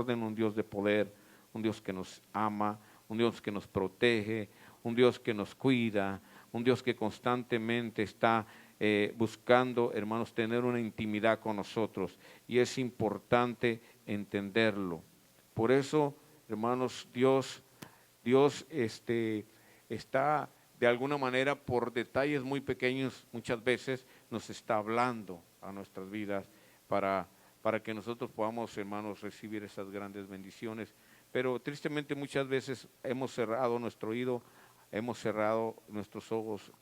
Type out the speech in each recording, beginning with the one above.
un Dios de poder, un Dios que nos ama, un Dios que nos protege, un Dios que nos cuida, un Dios que constantemente está buscando, hermanos, tener una intimidad con nosotros. Y es importante entenderlo. Por eso, hermanos, Dios está de alguna manera por detalles muy pequeños, muchas veces nos está hablando a nuestras vidas para que nosotros podamos, hermanos, recibir esas grandes bendiciones. Pero tristemente muchas veces hemos cerrado nuestro oído, hemos cerrado nuestros ojos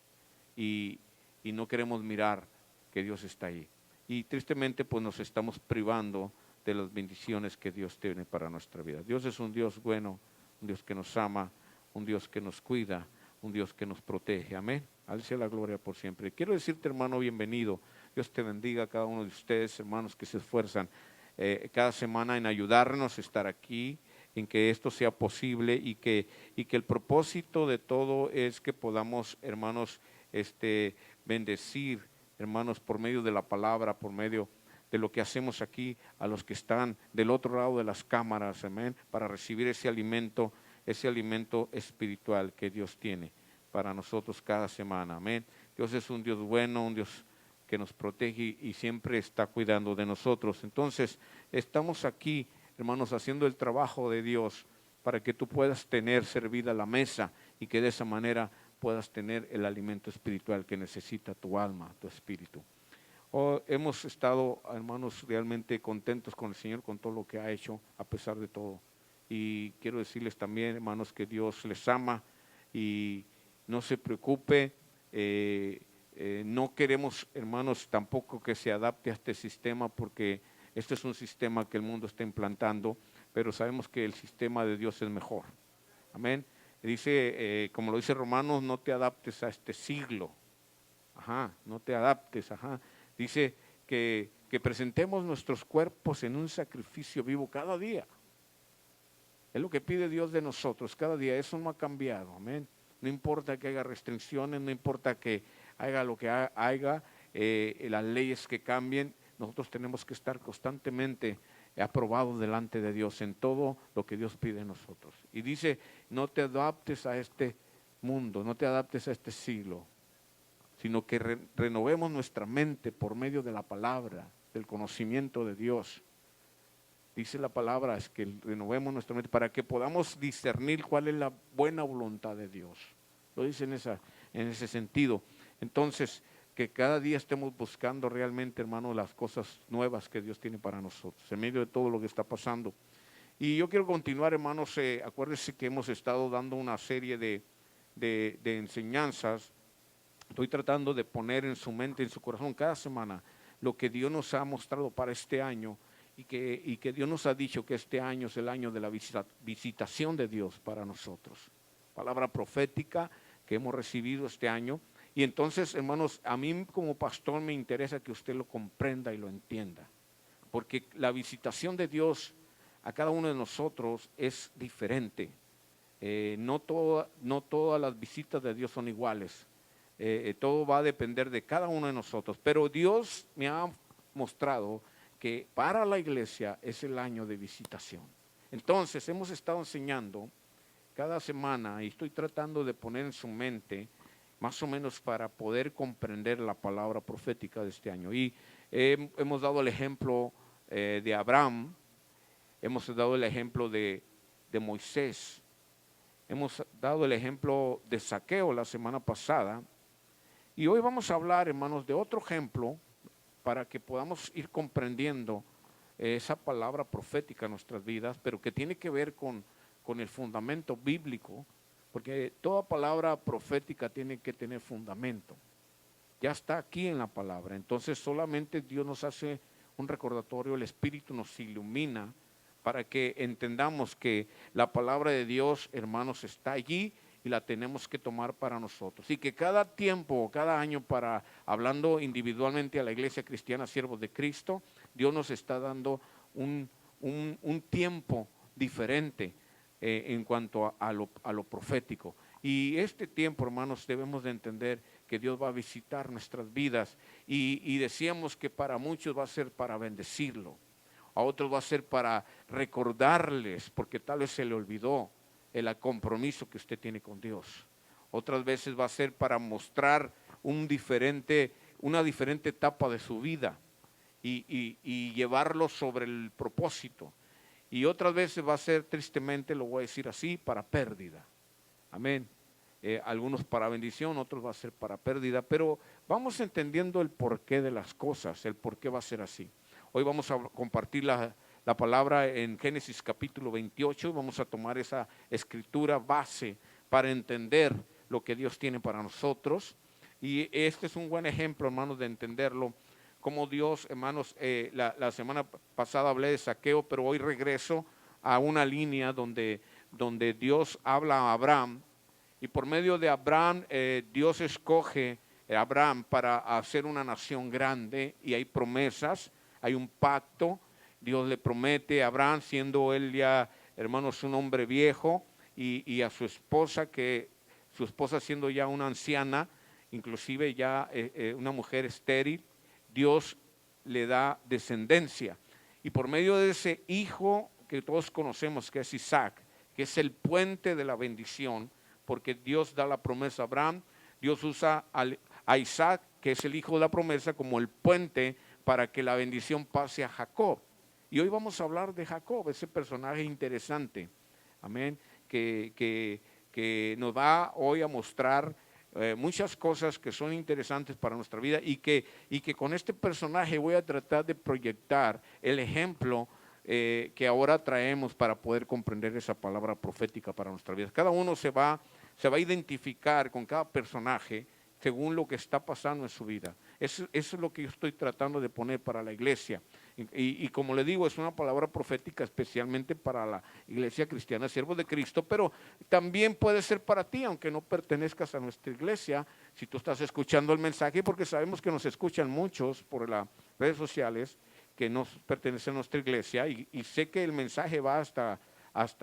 y, y no queremos mirar que Dios está ahí. Y tristemente pues nos estamos privando de las bendiciones que Dios tiene para nuestra vida. Dios es un Dios bueno, un Dios que nos ama, un Dios que nos cuida, un Dios que nos protege. Amén. Al sea la gloria por siempre. Quiero decirte, hermano, bienvenido. Dios te bendiga a cada uno de ustedes, hermanos, que se esfuerzan cada semana en ayudarnos a estar aquí, en que esto sea posible y que el propósito de todo es que podamos, hermanos, bendecir, hermanos, por medio de la palabra, por medio de lo que hacemos aquí, a los que están del otro lado de las cámaras, amén, para recibir ese alimento espiritual que Dios tiene para nosotros cada semana, amén. Dios es un Dios bueno, un Dios que nos protege y siempre está cuidando de nosotros. Entonces, estamos aquí, hermanos, haciendo el trabajo de Dios para que tú puedas tener servida la mesa y que de esa manera puedas tener el alimento espiritual que necesita tu alma, tu espíritu. Hemos estado, hermanos, realmente contentos con el Señor, con todo lo que ha hecho, a pesar de todo. Y quiero decirles también, hermanos, que Dios les ama y no se preocupe. No queremos, hermanos, tampoco que se adapte a este sistema, porque este es un sistema que el mundo está implantando, pero sabemos que el sistema de Dios es mejor. Amén. Dice, como lo dice Romanos, no te adaptes a este siglo. Ajá, no te adaptes, ajá. Dice que presentemos nuestros cuerpos en un sacrificio vivo cada día. Es lo que pide Dios de nosotros cada día. Eso no ha cambiado, amén. No importa que haya restricciones, no importa que haga lo que haga, las leyes que cambien, nosotros tenemos que estar constantemente aprobados delante de Dios en todo lo que Dios pide de nosotros. Y dice, no te adaptes a este mundo, no te adaptes a este siglo, sino que renovemos nuestra mente por medio de la palabra, del conocimiento de Dios. Dice la palabra, es que renovemos nuestra mente para que podamos discernir cuál es la buena voluntad de Dios. Lo dice en ese sentido. Entonces, que cada día estemos buscando realmente, hermano, las cosas nuevas que Dios tiene para nosotros, en medio de todo lo que está pasando. Y yo quiero continuar, hermanos, acuérdense que hemos estado dando una serie de enseñanzas. Estoy tratando de poner en su mente, en su corazón, cada semana, lo que Dios nos ha mostrado para este año y que Dios nos ha dicho que este año es el año de la visitación de Dios para nosotros. Palabra profética que hemos recibido este año. Y entonces, hermanos, a mí como pastor me interesa que usted lo comprenda y lo entienda. Porque la visitación de Dios a cada uno de nosotros es diferente. No todas las visitas de Dios son iguales. Todo va a depender de cada uno de nosotros. Pero Dios me ha mostrado que para la iglesia es el año de visitación. Entonces, hemos estado enseñando cada semana y estoy tratando de poner en su mente más o menos para poder comprender la palabra profética de este año. Y hemos dado el ejemplo de Abraham, hemos dado el ejemplo de Moisés, hemos dado el ejemplo de Zaqueo la semana pasada. Y hoy vamos a hablar, hermanos, de otro ejemplo para que podamos ir comprendiendo esa palabra profética en nuestras vidas, pero que tiene que ver con el fundamento bíblico, porque toda palabra profética tiene que tener fundamento. Ya está aquí en la palabra. Entonces solamente Dios nos hace un recordatorio, el Espíritu nos ilumina para que entendamos que la palabra de Dios, hermanos, está allí y la tenemos que tomar para nosotros. Y que cada tiempo, cada año, hablando individualmente a la iglesia cristiana, siervos de Cristo, Dios nos está dando un tiempo diferente en cuanto a lo profético. Y este tiempo, hermanos, debemos de entender que Dios va a visitar nuestras vidas y decíamos que para muchos va a ser para bendecirlo. a otros va a ser para recordarles, porque tal vez se le olvidó el compromiso que usted tiene con Dios. Otras veces va a ser para mostrar una diferente etapa de su vida y llevarlo sobre el propósito. Y otras veces va a ser, tristemente, lo voy a decir así, para pérdida. Amén. Algunos para bendición, otros va a ser para pérdida, pero vamos entendiendo el porqué de las cosas, el porqué va a ser así. Hoy vamos a compartir la palabra en Génesis capítulo 28 y vamos a tomar esa escritura base para entender lo que Dios tiene para nosotros. Y este es un buen ejemplo, hermanos, de entenderlo, como Dios, hermanos, la semana pasada hablé de Zaqueo, pero hoy regreso a una línea donde Dios habla a Abraham. Y por medio de Abraham, Dios escoge a Abraham para hacer una nación grande y hay promesas, hay un pacto. Dios le promete a Abraham, siendo él ya, hermanos, un hombre viejo, y a su esposa siendo ya una anciana, inclusive ya una mujer estéril, Dios le da descendencia. Y por medio de ese hijo que todos conocemos, que es Isaac, que es el puente de la bendición, porque Dios da la promesa a Abraham, Dios usa a Isaac, que es el hijo de la promesa, como el puente para que la bendición pase a Jacob. Y hoy vamos a hablar de Jacob, ese personaje interesante, amén, que nos va hoy a mostrar muchas cosas que son interesantes para nuestra vida y que con este personaje voy a tratar de proyectar el ejemplo que ahora traemos para poder comprender esa palabra profética para nuestra vida. Cada uno se va a identificar con cada personaje según lo que está pasando en su vida. Eso es lo que yo estoy tratando de poner para la iglesia. Y como le digo, es una palabra profética especialmente para la iglesia cristiana, siervos de Cristo, pero también puede ser para ti, aunque no pertenezcas a nuestra iglesia, si tú estás escuchando el mensaje, porque sabemos que nos escuchan muchos por las redes sociales que no pertenecen a nuestra iglesia, y sé que el mensaje va hasta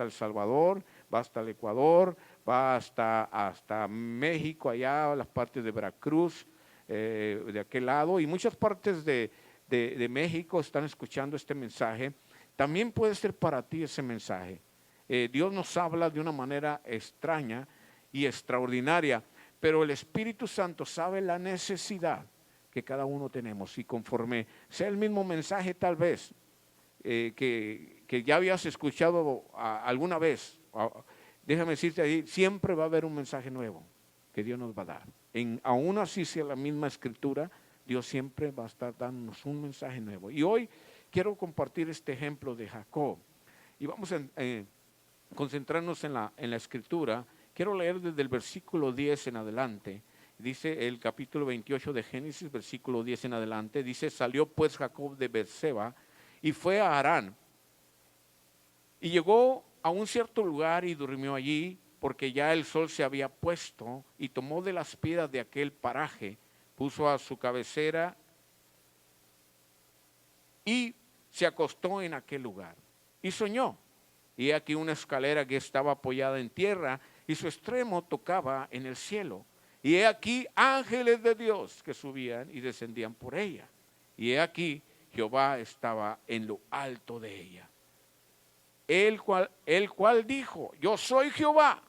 El Salvador, va hasta el Ecuador, va hasta México, allá las partes de Veracruz, de aquel lado, y muchas partes de México están escuchando este mensaje. También puede ser para ti ese mensaje. Dios nos habla de una manera extraña y extraordinaria, pero el Espíritu Santo sabe la necesidad que cada uno tenemos, y conforme sea el mismo mensaje tal vez que ya habías escuchado alguna vez, déjame decirte ahí, siempre va a haber un mensaje nuevo que Dios nos va a dar. Aún así sea la misma escritura, Dios siempre va a estar dándonos un mensaje nuevo. Y hoy quiero compartir este ejemplo de Jacob. Y vamos a concentrarnos en la escritura. Quiero leer desde el versículo 10 en adelante. Dice el capítulo 28 de Génesis, versículo 10 en adelante. Dice: salió pues Jacob de Beerseba y fue a Harán. Y llegó a un cierto lugar y durmió allí, porque ya el sol se había puesto, y tomó de las piedras de aquel paraje, puso a su cabecera y se acostó en aquel lugar. Y soñó, y aquí una escalera que estaba apoyada en tierra, y su extremo tocaba en el cielo. Y he aquí ángeles de Dios que subían y descendían por ella. Y he aquí Jehová estaba en lo alto de ella. El cual dijo: yo soy Jehová,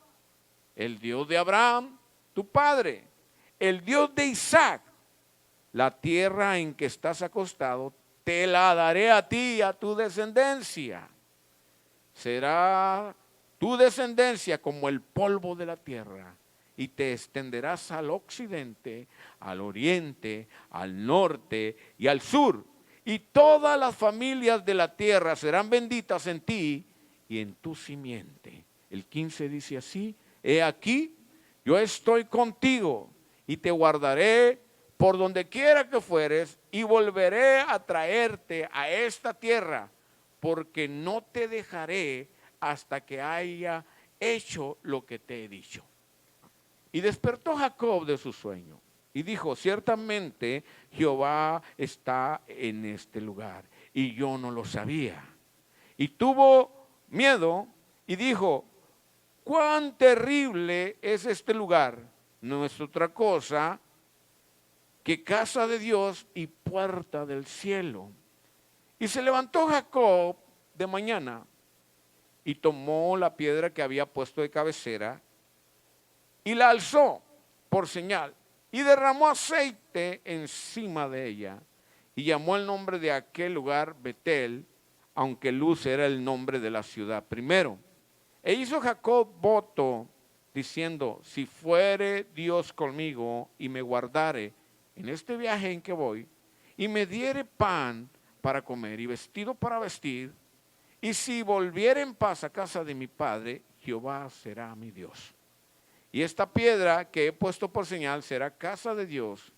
el Dios de Abraham, tu padre, el Dios de Isaac. La tierra en que estás acostado te la daré a ti y a tu descendencia. Será tu descendencia como el polvo de la tierra, y te extenderás al occidente, al oriente, al norte y al sur. Y todas las familias de la tierra serán benditas en ti y en tu simiente. El 15 dice así: he aquí, yo estoy contigo y te guardaré por donde quiera que fueres, y volveré a traerte a esta tierra, porque no te dejaré hasta que haya hecho lo que te he dicho. Y despertó Jacob de su sueño y dijo: ciertamente Jehová está en este lugar, y yo no lo sabía. Y tuvo miedo y dijo: cuán terrible es este lugar. No es otra cosa que casa de Dios y puerta del cielo. Y se levantó Jacob de mañana y tomó la piedra que había puesto de cabecera y la alzó por señal y derramó aceite encima de ella y llamó el nombre de aquel lugar Betel, aunque Luz era el nombre de la ciudad primero. E hizo Jacob voto diciendo, si fuere Dios conmigo y me guardare en este viaje en que voy y me diere pan para comer y vestido para vestir, y si volviere en paz a casa de mi padre, Jehová será mi Dios. Y esta piedra que he puesto por señal será casa de Dios,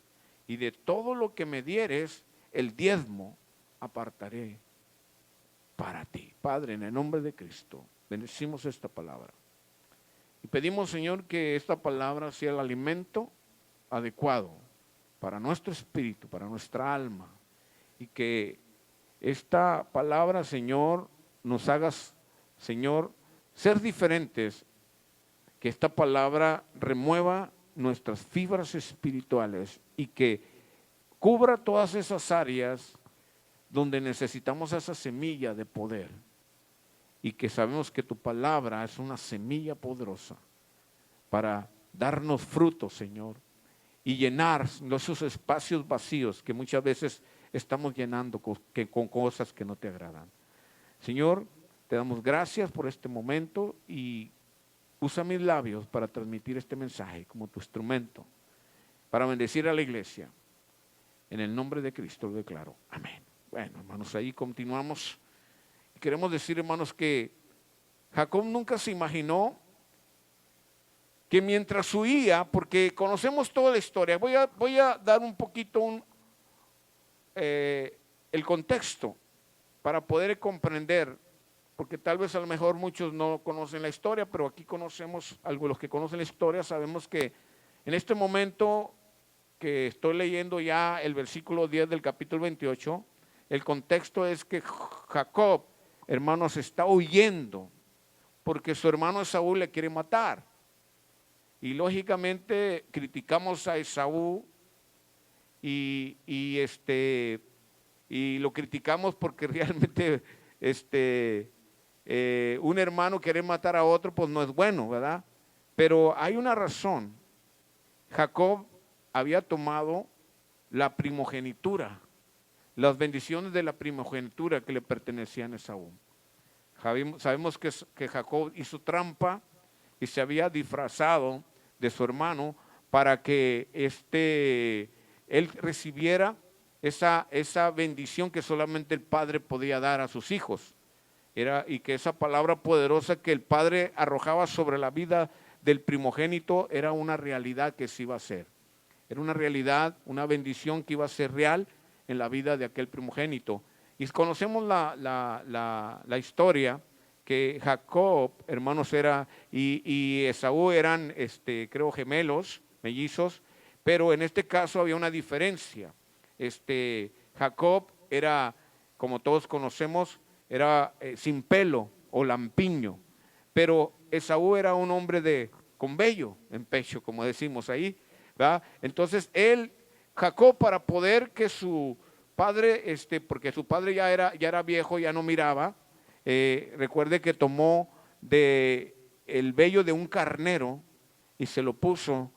y de todo lo que me dieres, el diezmo apartaré para ti. Padre, en el nombre de Cristo, bendecimos esta palabra. Y pedimos, Señor, que esta palabra sea el alimento adecuado para nuestro espíritu, para nuestra alma, y que esta palabra, Señor, nos hagas, Señor, ser diferentes, que esta palabra remueva nuestras fibras espirituales y que cubra todas esas áreas donde necesitamos esa semilla de poder, y que sabemos que tu palabra es una semilla poderosa para darnos frutos, Señor, y llenar esos espacios vacíos que muchas veces estamos llenando con cosas que no te agradan. Señor, te damos gracias por este momento y usa mis labios para transmitir este mensaje como tu instrumento, para bendecir a la iglesia. En el nombre de Cristo lo declaro. Amén. Bueno, hermanos, ahí continuamos. Queremos decir, hermanos, que Jacob nunca se imaginó que mientras huía, porque conocemos toda la historia, voy a dar un poquito el contexto para poder comprender, porque tal vez a lo mejor muchos no conocen la historia, pero aquí conocemos algo, los que conocen la historia sabemos que en este momento que estoy leyendo ya el versículo 10 del capítulo 28, el contexto es que Jacob, hermanos, está huyendo porque su hermano Esaú le quiere matar. Y lógicamente criticamos a Esaú y lo criticamos porque realmente un hermano querer matar a otro pues no es bueno, ¿verdad? Pero hay una razón. Jacob había tomado la primogenitura, las bendiciones de la primogenitura que le pertenecían a Esaú. Sabemos que Jacob hizo trampa y se había disfrazado de su hermano para que él recibiera esa bendición que solamente el padre podía dar a sus hijos. Y que esa palabra poderosa que el padre arrojaba sobre la vida del primogénito era una realidad que se iba a hacer. Era una realidad, una bendición que iba a ser real en la vida de aquel primogénito. Y conocemos la historia que Jacob, hermanos, y Esaú eran, creo, gemelos, mellizos, pero en este caso había una diferencia. Jacob era, como todos conocemos, era sin pelo o lampiño, pero Esaú era un hombre con vello en pecho, como decimos ahí, ¿verdad? Entonces Jacob, para poder que su padre, porque su padre ya era viejo, ya no miraba, recuerde que tomó el vello de un carnero y se lo puso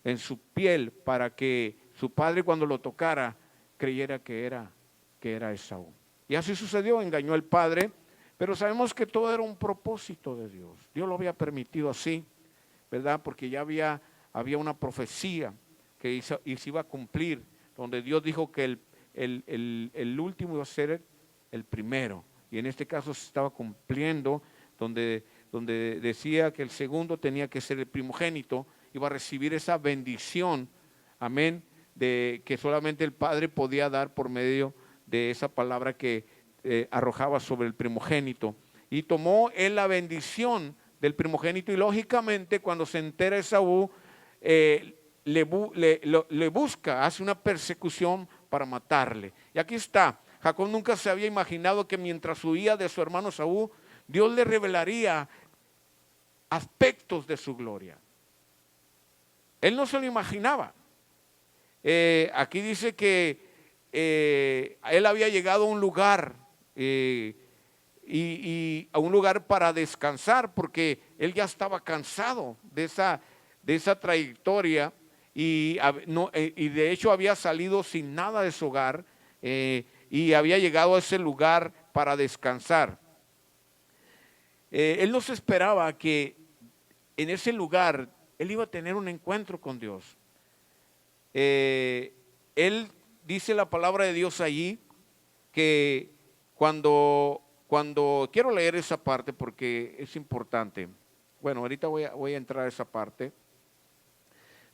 en su piel para que su padre cuando lo tocara creyera que era Esaú. Y así sucedió, engañó al padre, pero sabemos que todo era un propósito de Dios. Dios lo había permitido así, ¿verdad? Porque ya había una profecía que se iba a cumplir, donde Dios dijo que el último iba a ser el primero. Y en este caso se estaba cumpliendo, donde decía que el segundo tenía que ser el primogénito, iba a recibir esa bendición, amén, de que solamente el Padre podía dar por medio de esa palabra que arrojaba sobre el primogénito. Y tomó él la bendición del primogénito y lógicamente cuando se entera Esaú, le busca, hace una persecución para matarle. Y aquí está, Jacob nunca se había imaginado que mientras huía de su hermano Esaú, Dios le revelaría aspectos de su gloria. Él no se lo imaginaba. Aquí dice que él había llegado a un lugar y a un lugar para descansar, porque él ya estaba cansado de esa trayectoria y de hecho había salido sin nada de su hogar y había llegado a ese lugar para descansar. Él no se esperaba que en ese lugar él iba a tener un encuentro con Dios. Él dice la palabra de Dios allí que cuando quiero leer esa parte porque es importante. Bueno, ahorita voy a entrar a esa parte.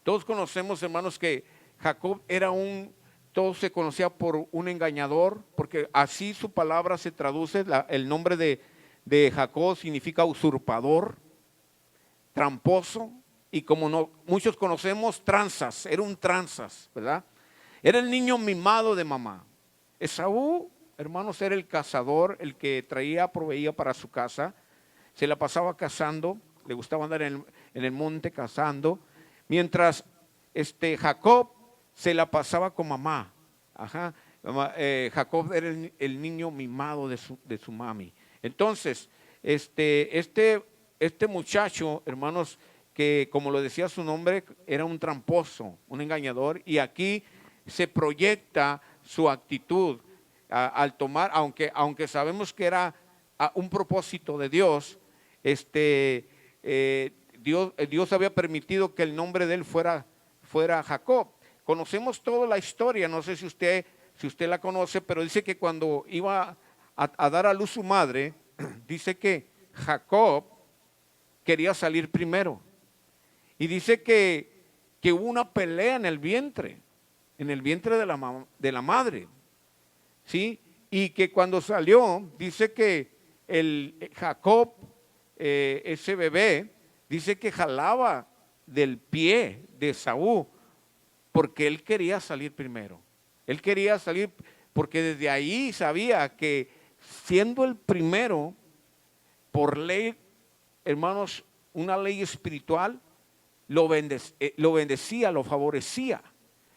Todos conocemos, hermanos, que Jacob todos se conocía por un engañador, porque así su palabra se traduce, el nombre de Jacob significa usurpador, tramposo, y como muchos conocemos, tranzas, era un tranzas, ¿verdad? Era el niño mimado de mamá. Esaú, hermanos, era el cazador, el que proveía para su casa, se la pasaba cazando, le gustaba andar en el monte cazando, mientras Jacob se la pasaba con mamá. Ajá. Jacob era el niño mimado de su mami. Entonces, este muchacho, hermanos, que como lo decía su nombre, era un tramposo, un engañador, y aquí se proyecta su actitud al tomar, aunque sabemos que era un propósito de Dios, Dios había permitido que el nombre de él fuera Jacob. Conocemos toda la historia, no sé si usted la conoce, pero dice que cuando iba a dar a luz su madre, dice que Jacob quería salir primero. Y dice que hubo una pelea en el vientre de la madre, ¿sí? Y que cuando salió, dice que Jacob, ese bebé, dice que jalaba del pie de Esaú, porque él quería salir primero. Él quería salir porque desde ahí sabía que siendo el primero, por ley, hermanos, una ley espiritual, lo bendecía, lo favorecía.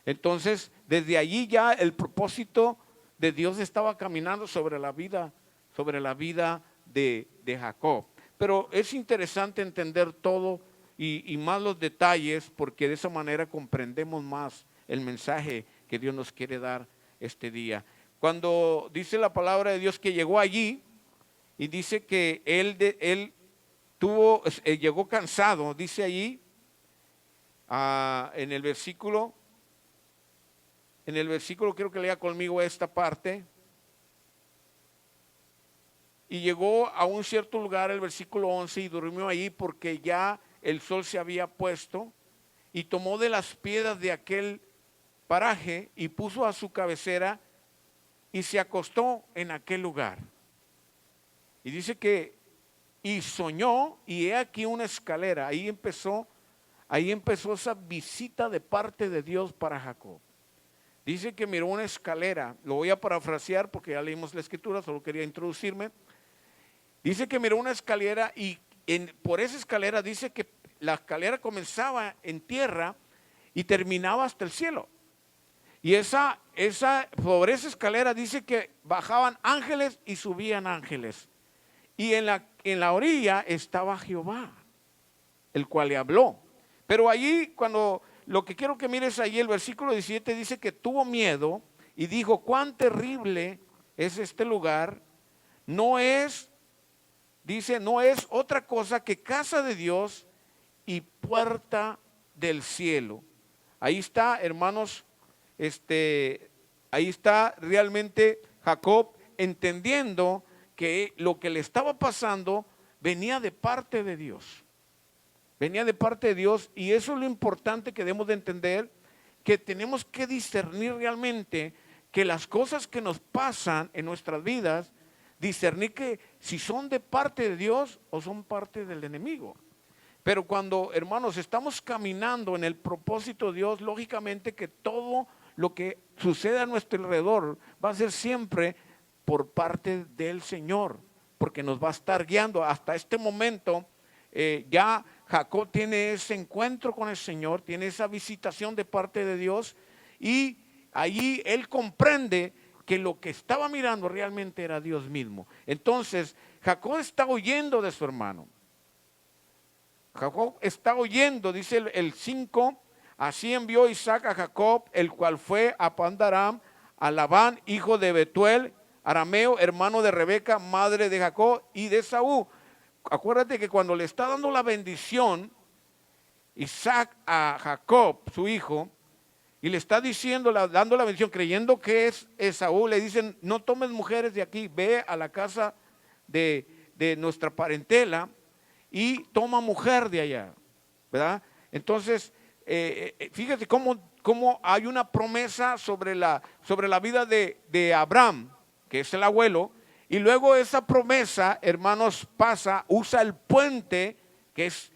Entonces, desde allí ya el propósito de Dios estaba caminando sobre la vida de Jacob. Pero es interesante entender todo y más los detalles, porque de esa manera comprendemos más el mensaje que Dios nos quiere dar este día. Cuando dice la palabra de Dios que llegó allí y dice que él llegó cansado, dice allí en el versículo, quiero que lea conmigo esta parte. Y llegó a un cierto lugar, el versículo 11, y durmió allí porque ya el sol se había puesto, y tomó de las piedras de aquel paraje y puso a su cabecera y se acostó en aquel lugar. Y dice y soñó, y he aquí una escalera. Ahí empezó esa visita de parte de Dios para Jacob. Dice que miró una escalera, lo voy a parafrasear porque ya leímos la escritura, solo quería introducirme. Dice que miró una escalera y por esa escalera dice que la escalera comenzaba en tierra y terminaba hasta el cielo. Y sobre esa escalera dice que bajaban ángeles y subían ángeles. Y en la orilla estaba Jehová, el cual le habló. Pero allí, lo que quiero que mires allí, el versículo 17 dice que tuvo miedo y dijo: cuán terrible es este lugar. Dice, no es otra cosa que casa de Dios y puerta del cielo. Ahí está, hermanos, ahí está realmente Jacob entendiendo que lo que le estaba pasando venía de parte de Dios. Venía de parte de Dios, y eso es lo importante que debemos de entender, que tenemos que discernir realmente que las cosas que nos pasan en nuestras vidas, discernir que si son de parte de Dios o son parte del enemigo. Pero cuando, hermanos, estamos caminando en el propósito de Dios, lógicamente que todo lo que sucede a nuestro alrededor va a ser siempre por parte del Señor, porque nos va a estar guiando. Hasta este momento ya Jacob tiene ese encuentro con el Señor, tiene esa visitación de parte de Dios, y allí él comprende que lo que estaba mirando realmente era Dios mismo. Entonces, Jacob está huyendo de su hermano. Jacob está huyendo, dice el 5, así envió Isaac a Jacob, el cual fue a Padan-aram, a Labán, hijo de Betuel, arameo, hermano de Rebeca, madre de Jacob y de Esaú. Acuérdate que cuando le está dando la bendición Isaac a Jacob, su hijo, y le está diciendo, dando la bendición, creyendo que es Esaú, le dicen, no tomes mujeres de aquí, ve a la casa de nuestra parentela y toma mujer de allá, ¿verdad? Entonces, fíjate cómo hay una promesa sobre la vida de Abraham, que es el abuelo, y luego esa promesa, hermanos, usa el puente, que es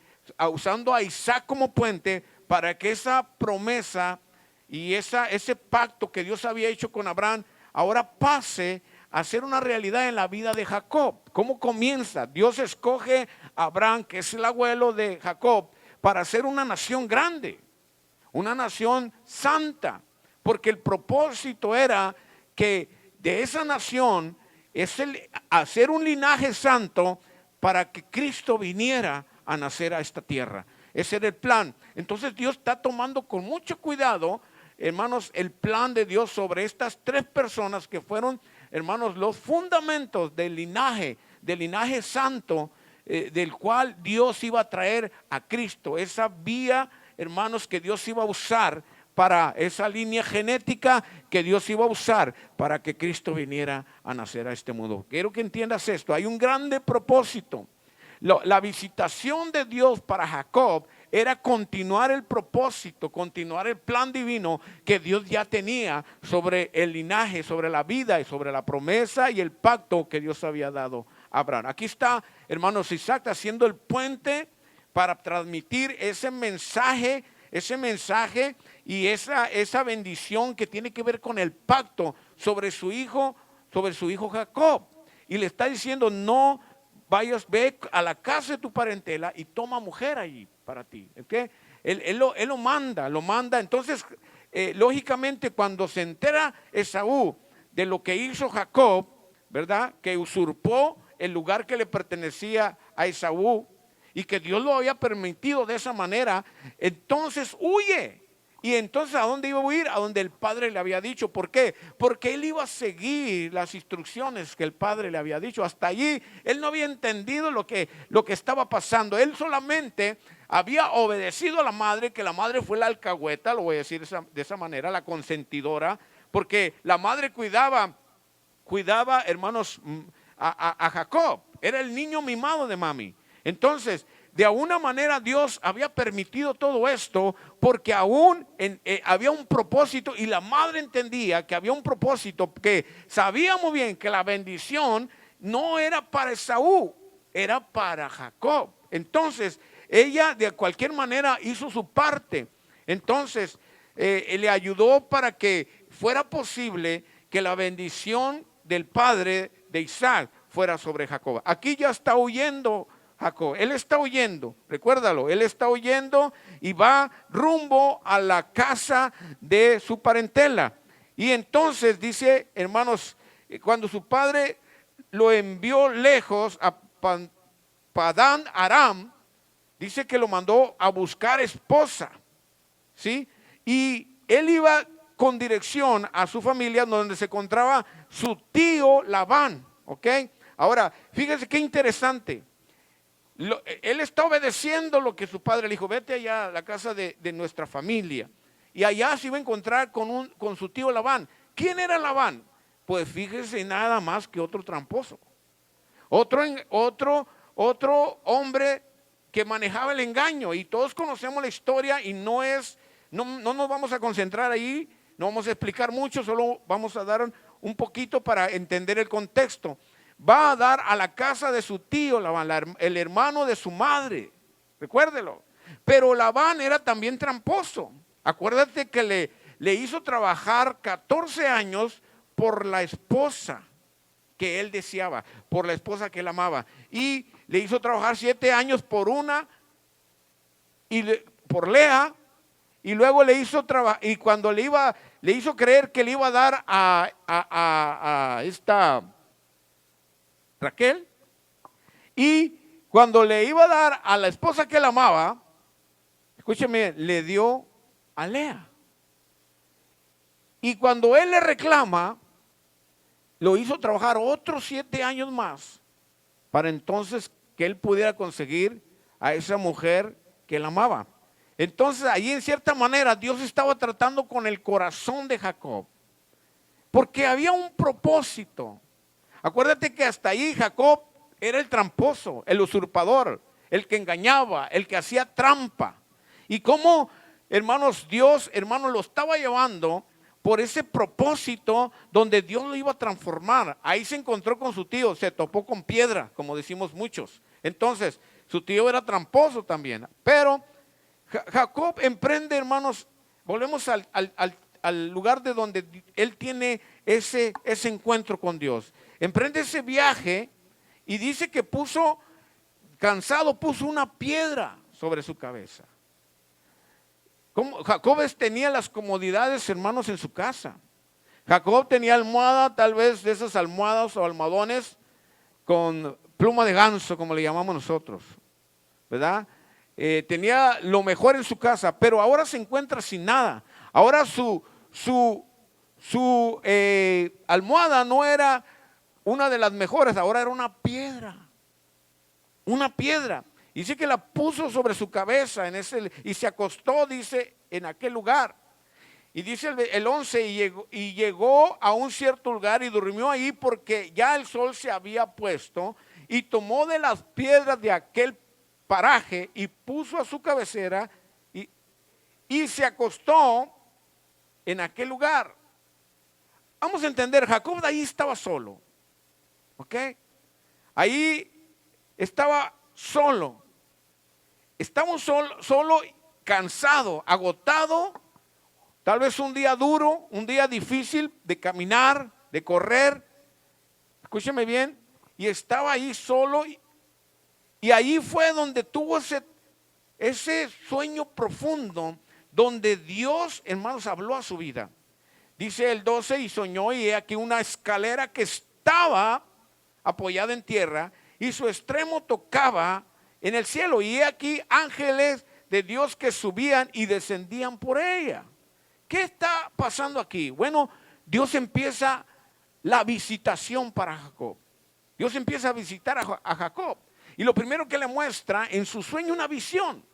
usando a Isaac como puente, para que esa promesa y ese pacto que Dios había hecho con Abraham, ahora pase a ser una realidad en la vida de Jacob. ¿Cómo comienza? Dios escoge a Abraham, que es el abuelo de Jacob, para ser una nación grande, una nación santa, porque el propósito era que de esa nación es hacer un linaje santo para que Cristo viniera a nacer a esta tierra. Ese era el plan. Entonces Dios está tomando con mucho cuidado, hermanos, el plan de Dios sobre estas tres personas que fueron, hermanos, los fundamentos del linaje santo, del cual Dios iba a traer a Cristo. Esa vía, hermanos, que Dios iba a usar para esa línea genética que Dios iba a usar para que Cristo viniera a nacer a este mundo. Quiero que entiendas esto. Hay un grande propósito. La visitación de Dios para Jacob era continuar el propósito, continuar el plan divino que Dios ya tenía sobre el linaje, sobre la vida y sobre la promesa y el pacto que Dios había dado a Abraham. Aquí está, hermanos, Isaac haciendo el puente para transmitir ese mensaje y esa bendición que tiene que ver con el pacto sobre su hijo Jacob. Y le está diciendo, no vayas, ve a la casa de tu parentela y toma mujer allí para ti. ¿Okay? Él lo manda. Entonces, lógicamente, cuando se entera Esaú de lo que hizo Jacob, ¿verdad? Que usurpó el lugar que le pertenecía a Esaú y que Dios lo había permitido de esa manera, entonces huye. Y entonces, ¿a dónde iba a huir? A donde el padre le había dicho. ¿Por qué? Porque él iba a seguir las instrucciones que el padre le había dicho. Hasta allí, él no había entendido lo que estaba pasando. Él solamente había obedecido a la madre, que la madre fue la alcahueta, lo voy a decir de esa manera, la consentidora, porque la madre cuidaba, hermanos, a Jacob. Era el niño mimado de mami. Entonces, de alguna manera Dios había permitido todo esto porque aún había un propósito, y la madre entendía que había un propósito, que sabía muy bien que la bendición no era para Esaú, era para Jacob. Entonces ella de cualquier manera hizo su parte. Entonces le ayudó para que fuera posible que la bendición del padre de Isaac fuera sobre Jacob. Aquí ya está huyendo Jacob, él está huyendo, recuérdalo, él está huyendo y va rumbo a la casa de su parentela. Y entonces dice, hermanos, cuando su padre lo envió lejos a Padan-aram, dice que lo mandó a buscar esposa, ¿sí? Y él iba con dirección a su familia, donde se encontraba su tío Labán, ¿ok? Ahora, fíjense qué interesante. Él está obedeciendo lo que su padre le dijo, vete allá a la casa de nuestra familia. Y allá se iba a encontrar con su tío Labán. ¿Quién era Labán? Pues fíjese, nada más que otro tramposo. Otro hombre que manejaba el engaño. Y todos conocemos la historia y no nos vamos a concentrar ahí, no vamos a explicar mucho, solo vamos a dar un poquito para entender el contexto. Va a dar a la casa de su tío Labán, el hermano de su madre, recuérdelo. Pero Labán era también tramposo. Acuérdate que le hizo trabajar 14 años por la esposa que él deseaba, por la esposa que él amaba. Y le hizo trabajar 7 años por por Lea. Y luego le hizo trabajar, y cuando le le hizo creer que le iba a dar a esta Raquel, y cuando le iba a dar a la esposa que él amaba, escúcheme, le dio a Lea. Y cuando él le reclama, lo hizo trabajar otros 7 años más para entonces que él pudiera conseguir a esa mujer que él amaba. Entonces ahí en cierta manera Dios estaba tratando con el corazón de Jacob, porque había un propósito. Acuérdate que hasta ahí Jacob era el tramposo, el usurpador, el que engañaba, el que hacía trampa. Y cómo, hermanos, Dios, hermanos, lo estaba llevando por ese propósito donde Dios lo iba a transformar. Ahí se encontró con su tío, se topó con piedra, como decimos muchos. Entonces, su tío era tramposo también. Pero Jacob emprende, hermanos, volvemos al lugar de donde él tiene ese encuentro con Dios. Emprende ese viaje y dice que cansado, puso una piedra sobre su cabeza. Jacob tenía las comodidades, hermanos, en su casa. Jacob tenía almohada, tal vez de esas almohadas o almohadones con pluma de ganso, como le llamamos nosotros, ¿verdad? Tenía lo mejor en su casa, pero ahora se encuentra sin nada. Ahora su almohada no era una de las mejores, ahora era una piedra. Una piedra. Dice que la puso sobre su cabeza y se acostó, dice, en aquel lugar. Y dice el 11, y llegó a un cierto lugar y durmió ahí porque ya el sol se había puesto, y tomó de las piedras de aquel paraje y puso a su cabecera y se acostó en aquel lugar. Vamos a entender, Jacob de ahí estaba solo, ¿ok? Ahí estaba solo. Estamos solo, cansado, agotado, tal vez un día duro, un día difícil de caminar, de correr. Escúcheme bien. Y estaba ahí solo, y ahí fue donde tuvo ese sueño profundo, donde Dios, hermanos, habló a su vida. Dice el 12, y soñó, y he aquí una escalera que estaba apoyada en tierra, y su extremo tocaba en el cielo, y he aquí ángeles de Dios que subían y descendían por ella. ¿Qué está pasando aquí? Bueno, Dios empieza la visitación para Jacob. Dios empieza a visitar a Jacob, y lo primero que le muestra en su sueño una visión.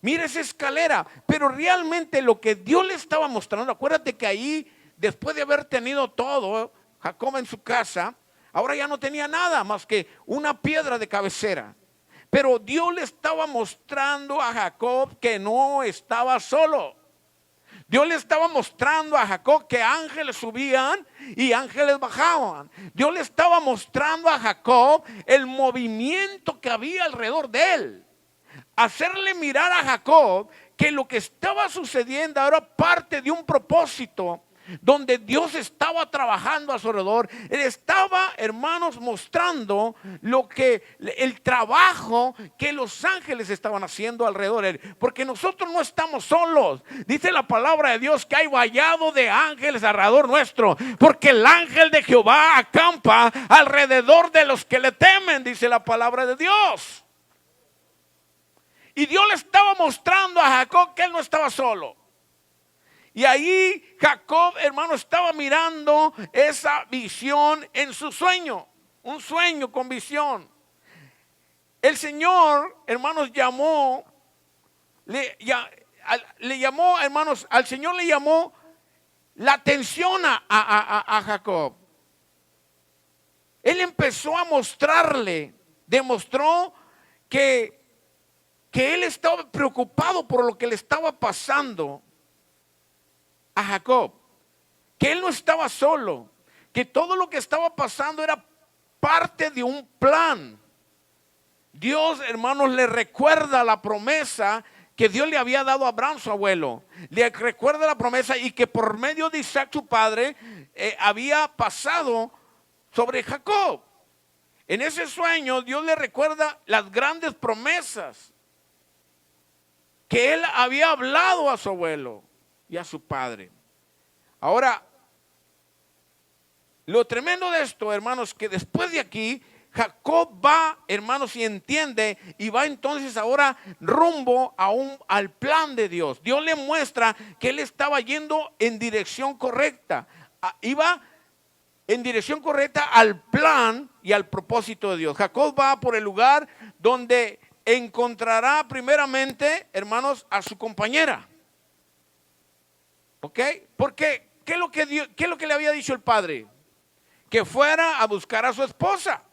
Mira esa escalera, pero realmente lo que Dios le estaba mostrando, acuérdate que ahí, después de haber tenido todo, Jacob en su casa, ahora ya no tenía nada más que una piedra de cabecera. Pero Dios le estaba mostrando a Jacob que no estaba solo. Dios le estaba mostrando a Jacob que ángeles subían y ángeles bajaban. Dios le estaba mostrando a Jacob el movimiento que había alrededor de él. Hacerle mirar a Jacob que lo que estaba sucediendo era parte de un propósito donde Dios estaba trabajando a su alrededor. Él estaba, hermanos, mostrando el trabajo que los ángeles estaban haciendo alrededor de él, porque nosotros no estamos solos. Dice la palabra de Dios que hay vallado de ángeles alrededor nuestro, porque el ángel de Jehová acampa alrededor de los que le temen, dice la palabra de Dios. Y Dios le estaba mostrando a Jacob que él no estaba solo. Y ahí Jacob, hermano, estaba mirando esa visión en su sueño. Un sueño con visión. El Señor, hermanos, le llamó, hermanos, al Señor le llamó la atención a Jacob. Él empezó a demostró que él estaba preocupado por lo que le estaba pasando a Jacob, que él no estaba solo, que todo lo que estaba pasando era parte de un plan. Dios, hermanos, le recuerda la promesa que Dios le había dado a Abraham, su abuelo. Le recuerda la promesa, y que por medio de Isaac, su padre, había pasado sobre Jacob. En ese sueño Dios le recuerda las grandes promesas que él había hablado a su abuelo y a su padre. Ahora, lo tremendo de esto, hermanos, que después de aquí, Jacob va, hermanos, y entiende, y va entonces ahora rumbo al plan de Dios. Dios le muestra que él estaba yendo en dirección correcta. Iba en dirección correcta al plan y al propósito de Dios. Jacob va por el lugar donde encontrará primeramente, hermanos, a su compañera. ¿Ok? Porque, ¿qué es lo que le había dicho el padre? Que fuera a buscar a su esposa.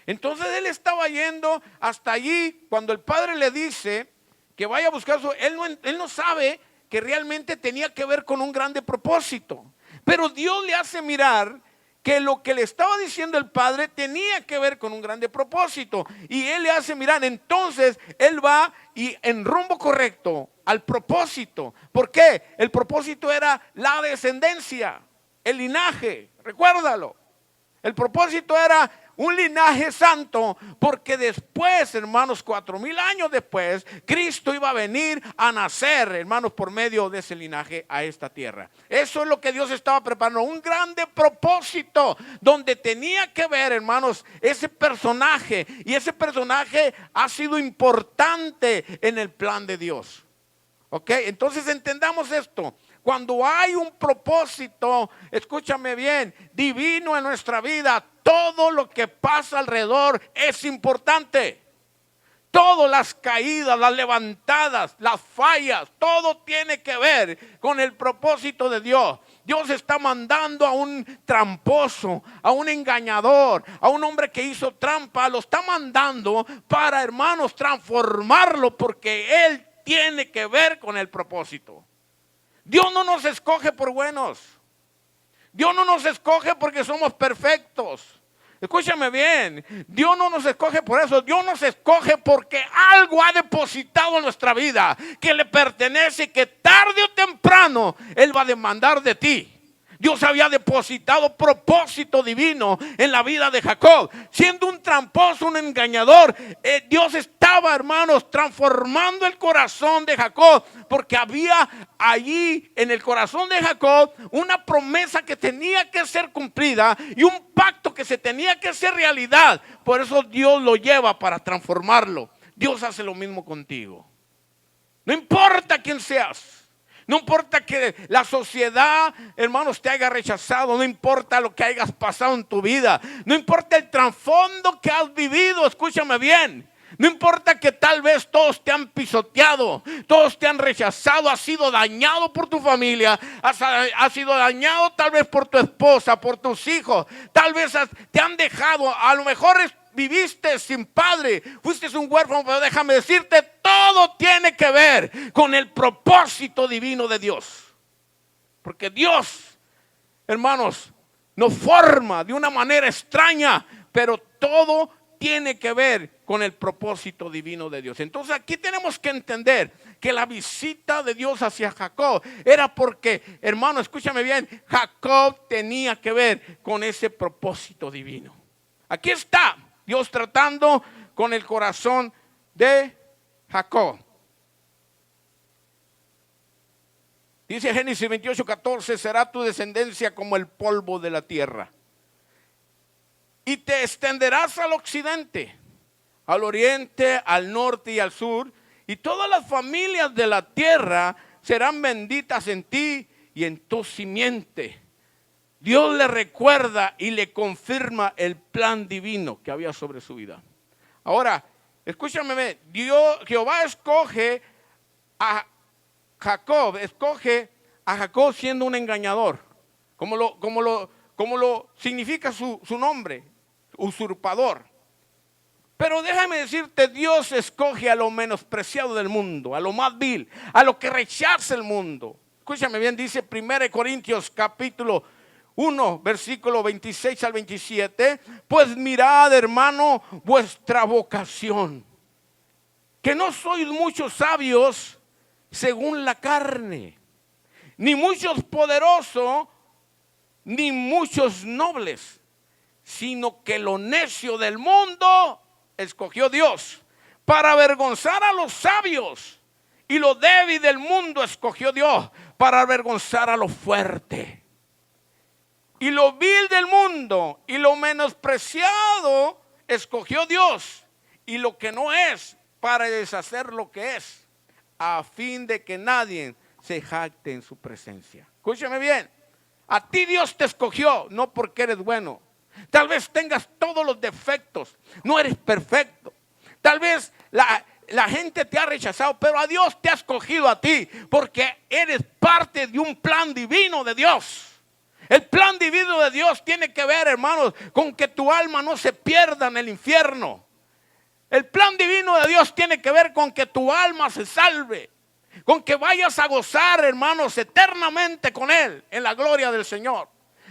Entonces él estaba yendo hasta allí. Cuando el padre le dice que vaya a buscar él no sabe que realmente tenía que ver con un grande propósito. Pero Dios le hace mirar que lo que le estaba diciendo el padre tenía que ver con un grande propósito. Y él le hace mirar, entonces él va y en rumbo correcto al propósito. ¿Por qué? El propósito era la descendencia, el linaje, recuérdalo. El propósito era un linaje santo, porque después, hermanos, 4000 años después, Cristo iba a venir a nacer, hermanos, por medio de ese linaje a esta tierra. Eso es lo que Dios estaba preparando, un grande propósito, donde tenía que ver, hermanos, ese personaje, y ese personaje ha sido importante en el plan de Dios. ¿Ok? Entonces entendamos esto. Cuando hay un propósito, escúchame bien, divino en nuestra vida, todo lo que pasa alrededor es importante. Todas las caídas, las levantadas, las fallas, todo tiene que ver con el propósito de Dios. Dios está mandando a un tramposo, a un engañador, a un hombre que hizo trampa, lo está mandando para, hermanos, transformarlo, porque Él tiene que ver con el propósito. Dios no nos escoge por buenos. Dios no nos escoge porque somos perfectos. Escúchame bien, Dios no nos escoge por eso. Dios nos escoge porque algo ha depositado en nuestra vida que le pertenece y que tarde o temprano Él va a demandar de ti. Dios había depositado propósito divino en la vida de Jacob. Siendo un tramposo, un engañador, Dios estaba, hermanos, transformando el corazón de Jacob, porque había allí en el corazón de Jacob una promesa que tenía que ser cumplida y un pacto que se tenía que hacer realidad. Por eso Dios lo lleva para transformarlo. Dios hace lo mismo contigo. No importa quién seas. No importa que la sociedad, hermanos, te haya rechazado. No importa lo que hayas pasado en tu vida. No importa el trasfondo que has vivido. Escúchame bien. No importa que tal vez todos te han pisoteado, todos te han rechazado, has sido dañado por tu familia, has sido dañado tal vez por tu esposa, por tus hijos. Tal vez te han dejado, a lo mejor viviste sin padre, fuiste un huérfano, pero déjame decirte, todo tiene que ver con el propósito divino de Dios. Porque Dios, hermanos, nos forma de una manera extraña, pero todo tiene que ver con el propósito divino de Dios. Entonces aquí tenemos que entender que la visita de Dios hacia Jacob era porque, hermano, escúchame bien, Jacob tenía que ver con ese propósito divino. Aquí está Dios tratando con el corazón de Jacob. Dice Génesis 28:14, será tu descendencia como el polvo de la tierra. Y te extenderás al occidente, al oriente, al norte y al sur. Y todas las familias de la tierra serán benditas en ti y en tu simiente. Dios le recuerda y le confirma el plan divino que había sobre su vida. Ahora, escúchame, Jehová escoge a Jacob siendo un engañador, como lo significa su nombre, usurpador. Pero déjame decirte, Dios escoge a lo menospreciado del mundo, a lo más vil, a lo que rechaza el mundo. Escúchame bien, dice 1 Corintios capítulo 1, versículo 26 al 27. Pues mirad, hermano, vuestra vocación, que no sois muchos sabios según la carne, ni muchos poderosos, ni muchos nobles, sino que lo necio del mundo escogió Dios para avergonzar a los sabios, y lo débil del mundo escogió Dios para avergonzar a lo fuerte. Y lo vil del mundo y lo menospreciado escogió Dios, y lo que no es para deshacer lo que es, a fin de que nadie se jacte en su presencia. Escúchame bien, a ti Dios te escogió, no porque eres bueno. Tal vez tengas todos los defectos, no eres perfecto. Tal vez la gente te ha rechazado, pero a Dios te ha escogido a ti, porque eres parte de un plan divino de Dios. El plan divino de Dios tiene que ver, hermanos, con que tu alma no se pierda en el infierno. El plan divino de Dios tiene que ver con que tu alma se salve, con que vayas a gozar, hermanos, eternamente con Él en la gloria del Señor.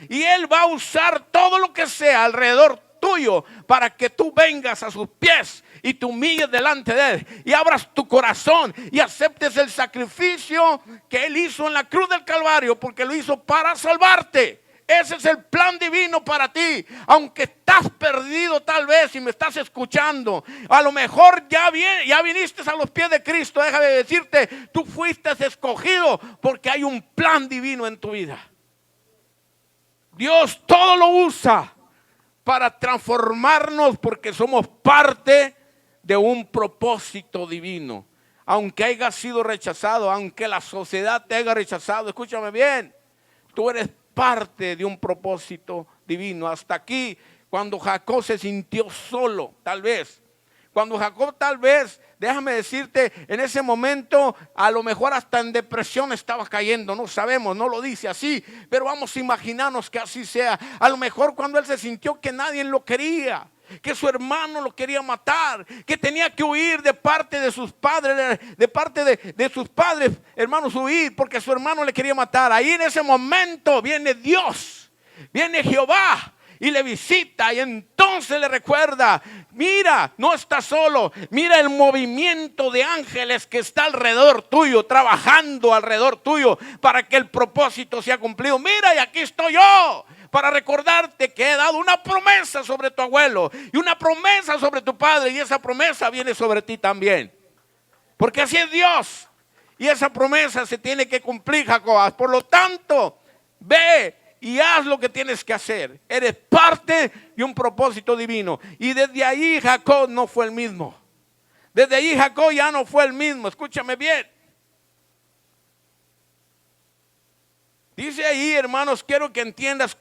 Y Él va a usar todo lo que sea alrededor tuyo para que tú vengas a sus pies y te humilles delante de Él y abras tu corazón y aceptes el sacrificio que Él hizo en la cruz del Calvario, porque lo hizo para salvarte. Ese es el plan divino para ti. Aunque estás perdido tal vez y me estás escuchando, a lo mejor ya viniste a los pies de Cristo. Déjame decirte, tú fuiste escogido porque hay un plan divino en tu vida. Dios todo lo usa para transformarnos, porque somos parte de un propósito divino. Aunque hayas sido rechazado, aunque la sociedad te haya rechazado, escúchame bien, tú eres parte de un propósito divino. Hasta aquí, cuando Jacob se sintió solo, tal vez, déjame decirte, en ese momento a lo mejor hasta en depresión estaba cayendo, no sabemos, no lo dice así, pero vamos a imaginarnos que así sea. A lo mejor cuando él se sintió que nadie lo quería, que su hermano lo quería matar, que tenía que huir de parte de sus padres, de sus padres, hermanos, huir porque su hermano le quería matar. Ahí en ese momento viene Dios, viene Jehová y le visita, y entonces le recuerda: mira, no estás solo, mira el movimiento de ángeles que está alrededor tuyo, trabajando alrededor tuyo para que el propósito sea cumplido. Mira, y aquí estoy yo para recordarte que he dado una promesa sobre tu abuelo y una promesa sobre tu padre, y esa promesa viene sobre ti también, porque así es Dios, y esa promesa se tiene que cumplir, Jacob. Por lo tanto, ve y haz lo que tienes que hacer. Eres parte de un propósito divino. Y desde ahí Jacob no fue el mismo. Desde ahí Jacob ya no fue el mismo. Escúchame bien. Dice ahí, hermanos, quiero que entiendas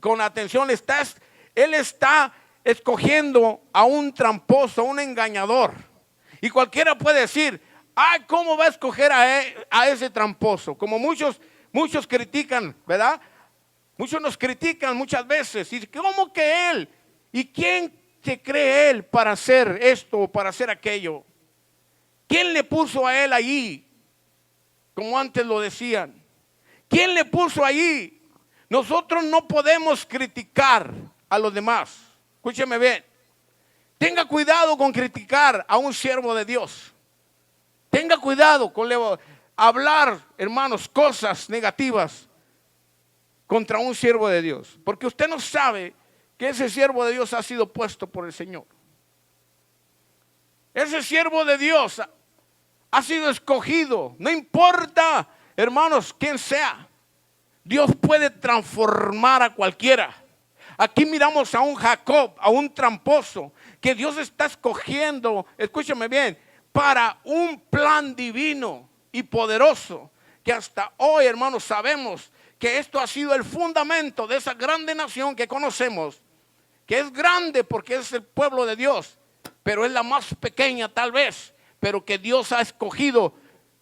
con atención. Él está escogiendo a un tramposo, a un engañador. Y cualquiera puede decir: ay, ¿cómo va a escoger a ese tramposo? Como muchos critican, ¿verdad? Muchos nos critican muchas veces. ¿Y cómo que él? ¿Y quién se cree él para hacer esto o para hacer aquello? ¿Quién le puso a él allí? Como antes lo decían. ¿Quién le puso allí? Nosotros no podemos criticar a los demás. Escúcheme bien. Tenga cuidado con criticar a un siervo de Dios. Tenga cuidado con hablar, hermanos, cosas negativas contra un siervo de Dios, porque usted no sabe que ese siervo de Dios ha sido puesto por el Señor. Ese siervo de Dios ha sido escogido. No importa, hermanos, quién sea, Dios puede transformar a cualquiera. Aquí miramos a un Jacob, a un tramposo, que Dios está escogiendo, escúchame bien, para un plan divino y poderoso, que hasta hoy, hermanos, sabemos que esto ha sido el fundamento de esa grande nación que conocemos, que es grande porque es el pueblo de Dios, pero es la más pequeña tal vez, pero que Dios ha escogido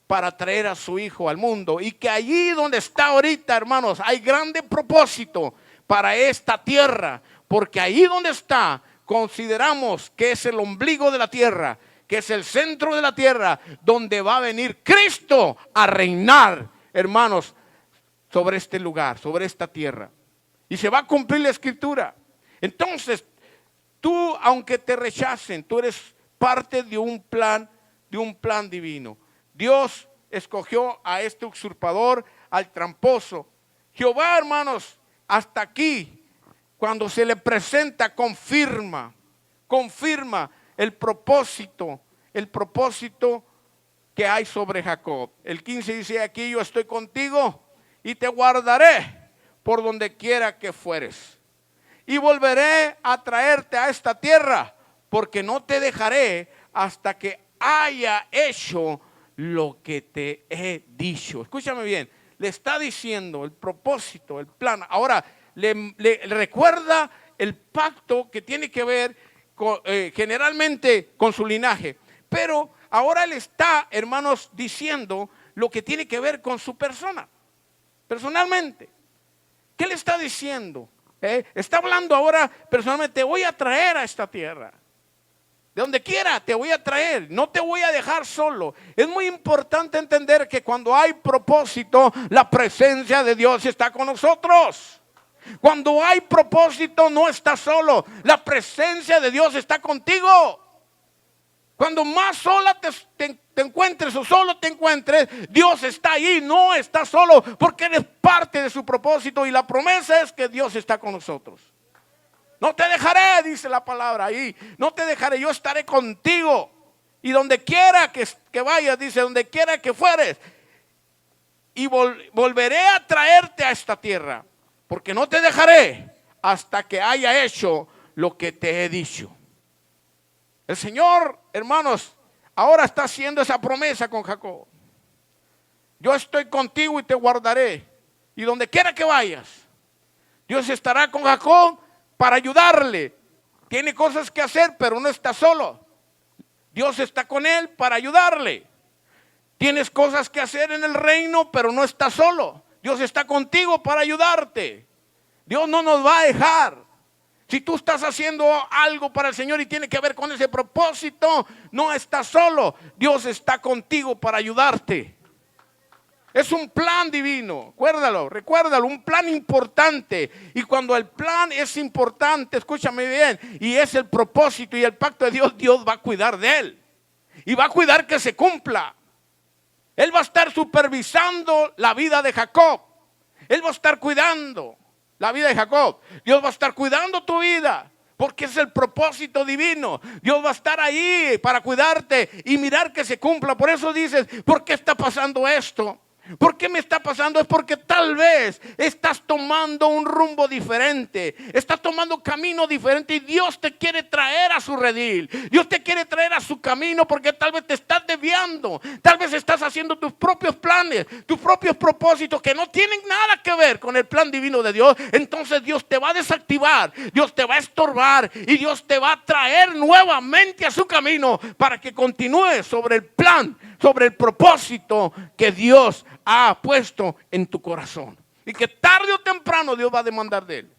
para traer a su Hijo al mundo, y que allí donde está ahorita, hermanos, hay grande propósito para esta tierra, porque allí donde está, consideramos que es el ombligo de la tierra, que es el centro de la tierra, donde va a venir Cristo a reinar, hermanos, sobre este lugar, sobre esta tierra, y se va a cumplir la escritura. Entonces, tú, aunque te rechacen, tú eres parte de un plan divino. Dios escogió a este usurpador, al tramposo. Jehová, hermanos, hasta aquí, cuando se le presenta, confirma el propósito que hay sobre Jacob. El 15 dice: aquí yo estoy contigo y te guardaré por donde quiera que fueres. Y volveré a traerte a esta tierra, porque no te dejaré hasta que haya hecho lo que te he dicho. Escúchame bien, le está diciendo el propósito, el plan. Ahora le recuerda el pacto que tiene que ver con, generalmente con su linaje. Pero ahora le está, hermanos, diciendo lo que tiene que ver con su persona, personalmente. ¿Qué le está diciendo? Está hablando ahora personalmente: te voy a traer a esta tierra. De donde quiera te voy a traer, no te voy a dejar solo. Es muy importante entender que cuando hay propósito, la presencia de Dios está con nosotros. Cuando hay propósito, no estás solo, la presencia de Dios está contigo. Cuando más sola te encuentres o solo te encuentres, Dios está ahí, no estás solo, porque eres parte de su propósito, y la promesa es que Dios está con nosotros. No te dejaré, dice la palabra ahí, no te dejaré, yo estaré contigo. Y donde quiera que vayas, dice, donde quiera que fueres, y volveré a traerte a esta tierra, porque no te dejaré hasta que haya hecho lo que te he dicho. El Señor, hermanos, ahora está haciendo esa promesa con Jacob. Yo estoy contigo y te guardaré, y donde quiera que vayas, Dios estará con Jacob para ayudarle. Tiene cosas que hacer, pero no está solo. Dios está con él para ayudarle. Tienes cosas que hacer en el reino, pero no estás solo. Dios está contigo para ayudarte. Dios no nos va a dejar. Si tú estás haciendo algo para el Señor y tiene que ver con ese propósito, no estás solo. Dios está contigo para ayudarte. Es un plan divino, recuérdalo, un plan importante. Y cuando el plan es importante, escúchame bien, y es el propósito y el pacto de Dios, Dios va a cuidar de él. Y va a cuidar que se cumpla. Él va a estar supervisando la vida de Jacob. Él va a estar cuidando la vida de Jacob. Dios va a estar cuidando tu vida, porque es el propósito divino. Dios va a estar ahí para cuidarte y mirar que se cumpla. Por eso dices: ¿por qué está pasando esto? ¿Por qué me está pasando? Es porque tal vez estás tomando un rumbo diferente, estás tomando camino diferente, y Dios te quiere traer a su redil. Dios te quiere traer a su camino, porque tal vez te estás desviando, tal vez estás haciendo tus propios planes, tus propios propósitos que no tienen nada que ver con el plan divino de Dios. Entonces Dios te va a desactivar, Dios te va a estorbar, y Dios te va a traer nuevamente a su camino para que continúes sobre el plan, sobre el propósito que Dios ha puesto en tu corazón, y que tarde o temprano Dios va a demandar de él.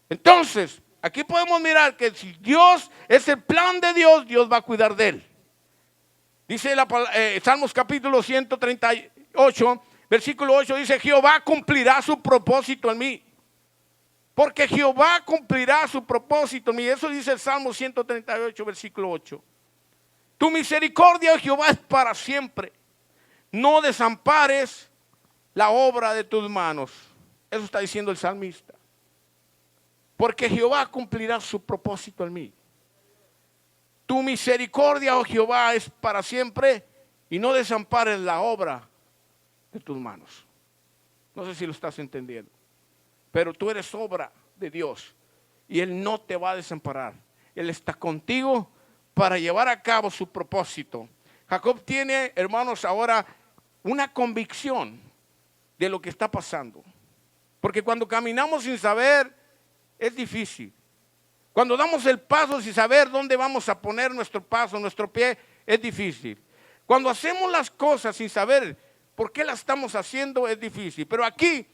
Entonces, aquí podemos mirar que si Dios es el plan de Dios, Dios va a cuidar de él. Dice Salmos capítulo 138, versículo 8, dice: Jehová cumplirá su propósito en mí. Porque Jehová cumplirá su propósito en mí. Eso dice el Salmo 138, versículo 8. Tu misericordia, Jehová, es para siempre. No desampares la obra de tus manos. Eso está diciendo el salmista. Porque Jehová cumplirá su propósito en mí. Tu misericordia, oh Jehová, es para siempre, y no desampares la obra de tus manos. No sé si lo estás entendiendo, pero tú eres obra de Dios, y Él no te va a desamparar. Él está contigo para llevar a cabo su propósito. Jacob tiene, hermanos, ahora una convicción de lo que está pasando. Porque cuando caminamos sin saber, es difícil. Cuando damos el paso sin saber dónde vamos a poner nuestro paso, nuestro pie, es difícil. Cuando hacemos las cosas sin saber por qué las estamos haciendo, es difícil. Pero aquí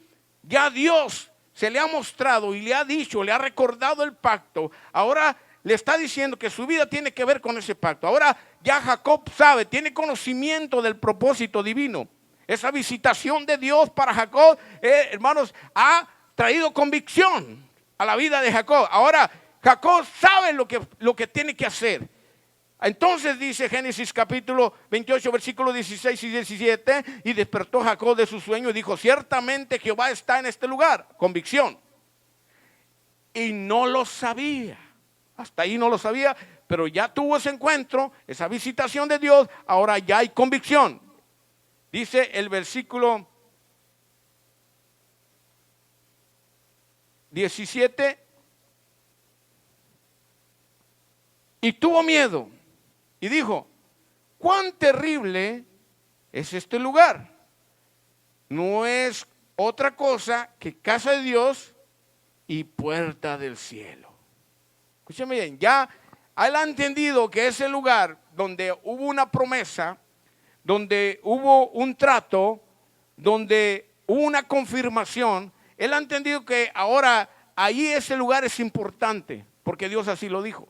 ya Dios se le ha mostrado y le ha dicho, le ha recordado el pacto. Ahora le está diciendo que su vida tiene que ver con ese pacto. Ahora ya Jacob sabe, tiene conocimiento del propósito divino. Esa visitación de Dios para Jacob, hermanos, ha traído convicción a la vida de Jacob. Ahora Jacob sabe lo que tiene que hacer. Entonces dice Génesis capítulo 28, versículos 16 y 17, y despertó Jacob de su sueño y dijo: ciertamente Jehová está en este lugar. Convicción. Y no lo sabía. Hasta ahí no lo sabía, pero ya tuvo ese encuentro, esa visitación de Dios, ahora ya hay convicción. Dice el versículo 17, y tuvo miedo y dijo, cuán terrible es este lugar. No es otra cosa que casa de Dios y puerta del cielo. Escúchame bien, ya él ha entendido que ese lugar donde hubo una promesa, donde hubo un trato, donde hubo una confirmación, él ha entendido que ahora ahí ese lugar es importante, porque Dios así lo dijo.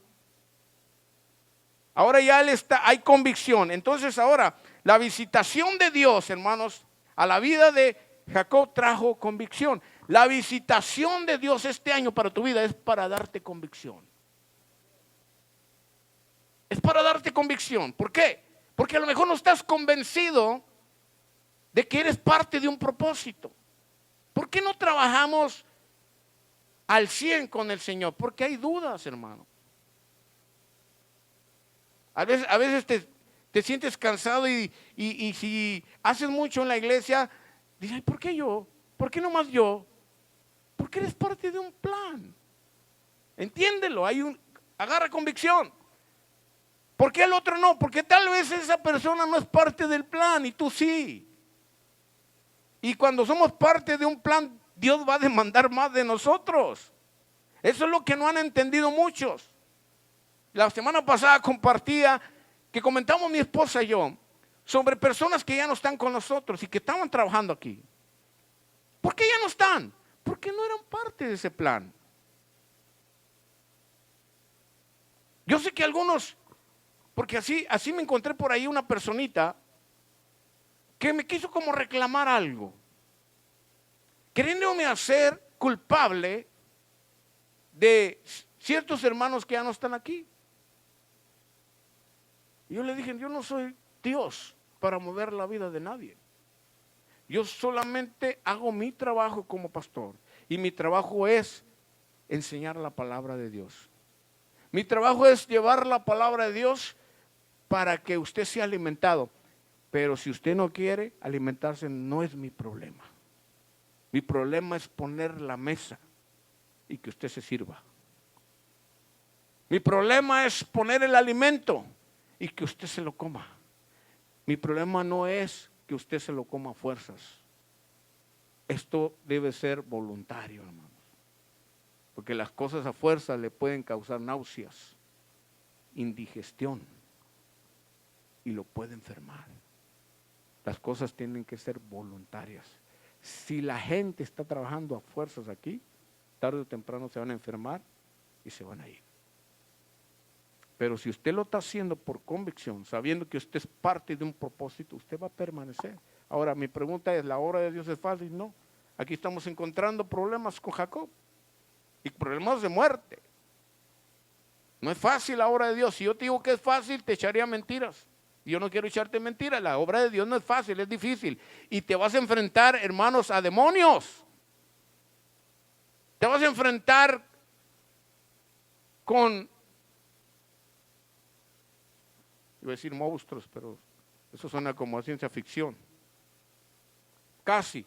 Ahora ya hay convicción. Entonces ahora la visitación de Dios, hermanos, a la vida de Jacob trajo convicción. La visitación de Dios este año para tu vida es para darte convicción. Es para darte convicción. ¿Por qué? Porque a lo mejor no estás convencido de que eres parte de un propósito. ¿Por qué no trabajamos al 100 con el Señor? Porque hay dudas, hermano. A veces te sientes cansado y si haces mucho en la iglesia, dices, ¿por qué yo? ¿Por qué nomás yo? Porque eres parte de un plan. Entiéndelo, agarra convicción. ¿Por qué el otro no? Porque tal vez esa persona no es parte del plan y tú sí. Y cuando somos parte de un plan, Dios va a demandar más de nosotros. Eso es lo que no han entendido muchos. La semana pasada compartía que comentamos mi esposa y yo sobre personas que ya no están con nosotros y que estaban trabajando aquí. ¿Por qué ya no están? Porque no eran parte de ese plan. Yo sé que algunos, porque así me encontré por ahí una personita que me quiso como reclamar algo, queriéndome hacer culpable de ciertos hermanos que ya no están aquí. Y yo le dije, yo no soy Dios para mover la vida de nadie. Yo solamente hago mi trabajo como pastor. Y mi trabajo es enseñar la palabra de Dios. Mi trabajo es llevar la palabra de Dios para que usted sea alimentado. Pero si usted no quiere alimentarse, no es mi problema. Mi problema es poner la mesa y que usted se sirva. Mi problema es poner el alimento y que usted se lo coma. Mi problema no es que usted se lo coma a fuerzas. Esto debe ser voluntario, hermanos. Porque las cosas a fuerza le pueden causar náuseas, indigestión y lo puede enfermar. Las cosas tienen que ser voluntarias. Si la gente está trabajando a fuerzas aquí, tarde o temprano se van a enfermar y se van a ir. Pero si usted lo está haciendo por convicción, sabiendo que usted es parte de un propósito, usted va a permanecer. Ahora, mi pregunta es, ¿la obra de Dios es fácil? No. Aquí estamos encontrando problemas con Jacob y problemas de muerte. No es fácil la obra de Dios. Si yo te digo que es fácil, te echaría mentiras. Y yo no quiero echarte mentiras. La obra de Dios no es fácil, es difícil. Y te vas a enfrentar, hermanos, a demonios. Te vas a enfrentar con, iba a decir monstruos, pero eso suena como a ciencia ficción. Casi.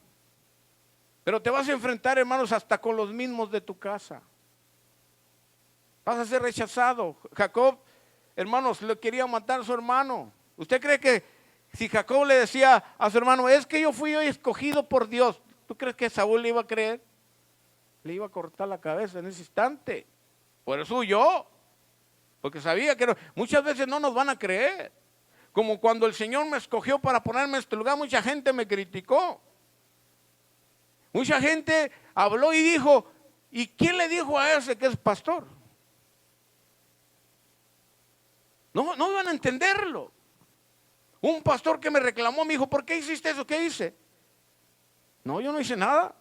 Pero te vas a enfrentar, hermanos, hasta con los mismos de tu casa. Vas a ser rechazado. Jacob, hermanos, le quería matar a su hermano. ¿Usted cree que si Jacob le decía a su hermano, es que yo fui hoy escogido por Dios, ¿tú crees que Saúl le iba a creer? Le iba a cortar la cabeza en ese instante. Por eso huyó. Porque sabía que muchas veces no nos van a creer. Como cuando el Señor me escogió para ponerme en este lugar, mucha gente me criticó. Mucha gente habló y dijo, ¿y quién le dijo a ese que es pastor? No iban a entenderlo. Un pastor que me reclamó me dijo, ¿por qué hiciste eso? ¿Qué hice? No, yo no hice nada.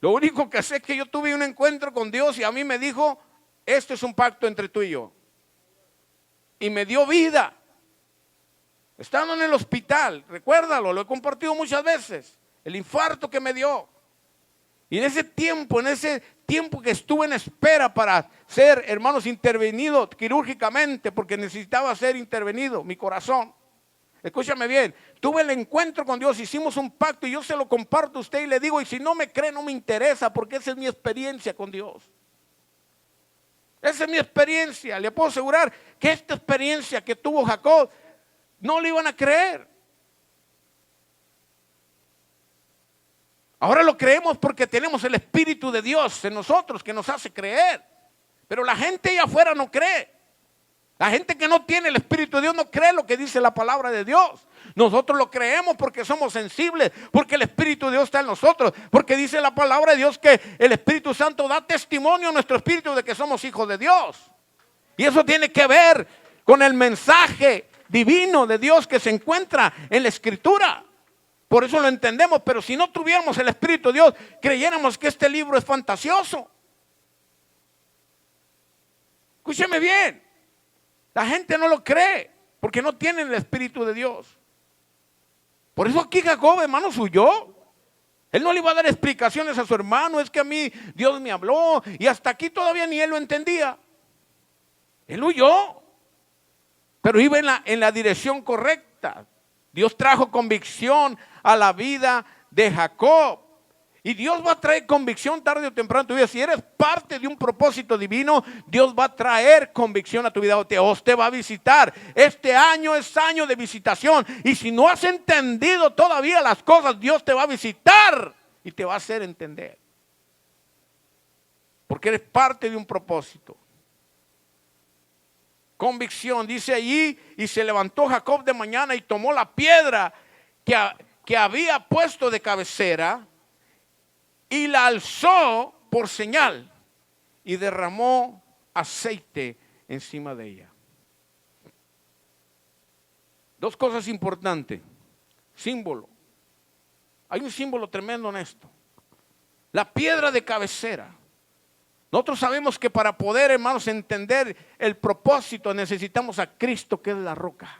Lo único que sé es que yo tuve un encuentro con Dios y a mí me dijo, esto es un pacto entre tú y yo. Y me dio vida. Estando en el hospital, recuérdalo, lo he compartido muchas veces. El infarto que me dio. Y en ese tiempo, en ese tiempo que estuve en espera para ser, hermanos, intervenido quirúrgicamente, porque necesitaba ser intervenido mi corazón. Escúchame bien, tuve el encuentro con Dios, hicimos un pacto y yo se lo comparto a usted y le digo, y si no me cree no me interesa, porque esa es mi experiencia con Dios. Esa es mi experiencia. Le puedo asegurar que esta experiencia que tuvo Jacob no le iban a creer. Ahora lo creemos porque tenemos el Espíritu de Dios en nosotros que nos hace creer. Pero la gente allá afuera no cree. La gente que no tiene el Espíritu de Dios no cree lo que dice la palabra de Dios. Nosotros lo creemos porque somos sensibles, porque el Espíritu de Dios está en nosotros, porque dice la palabra de Dios que el Espíritu Santo da testimonio a nuestro espíritu de que somos hijos de Dios. Y eso tiene que ver con el mensaje divino de Dios que se encuentra en la Escritura. Por eso lo entendemos, pero si no tuviéramos el Espíritu de Dios, creyéramos que este libro es fantasioso. Escúcheme bien. La gente no lo cree porque no tienen el Espíritu de Dios. Por eso aquí Jacob, hermanos, huyó. Él no le iba a dar explicaciones a su hermano. Es que a mí Dios me habló y hasta aquí todavía ni él lo entendía. Él huyó, pero iba en la dirección correcta. Dios trajo convicción a la vida de Jacob. Y Dios va a traer convicción tarde o temprano en tu vida. Si eres parte de un propósito divino, Dios va a traer convicción a tu vida. Dios te va a visitar. Este año es año de visitación. Y si no has entendido todavía las cosas, Dios te va a visitar y te va a hacer entender. Porque eres parte de un propósito. Convicción, dice allí, y se levantó Jacob de mañana y tomó la piedra que había puesto de cabecera y la alzó por señal y derramó aceite encima de ella. Dos cosas importantes. Símbolo. Hay un símbolo tremendo en esto. La piedra de cabecera. Nosotros sabemos que para poder, hermanos, entender el propósito necesitamos a Cristo, que es la roca.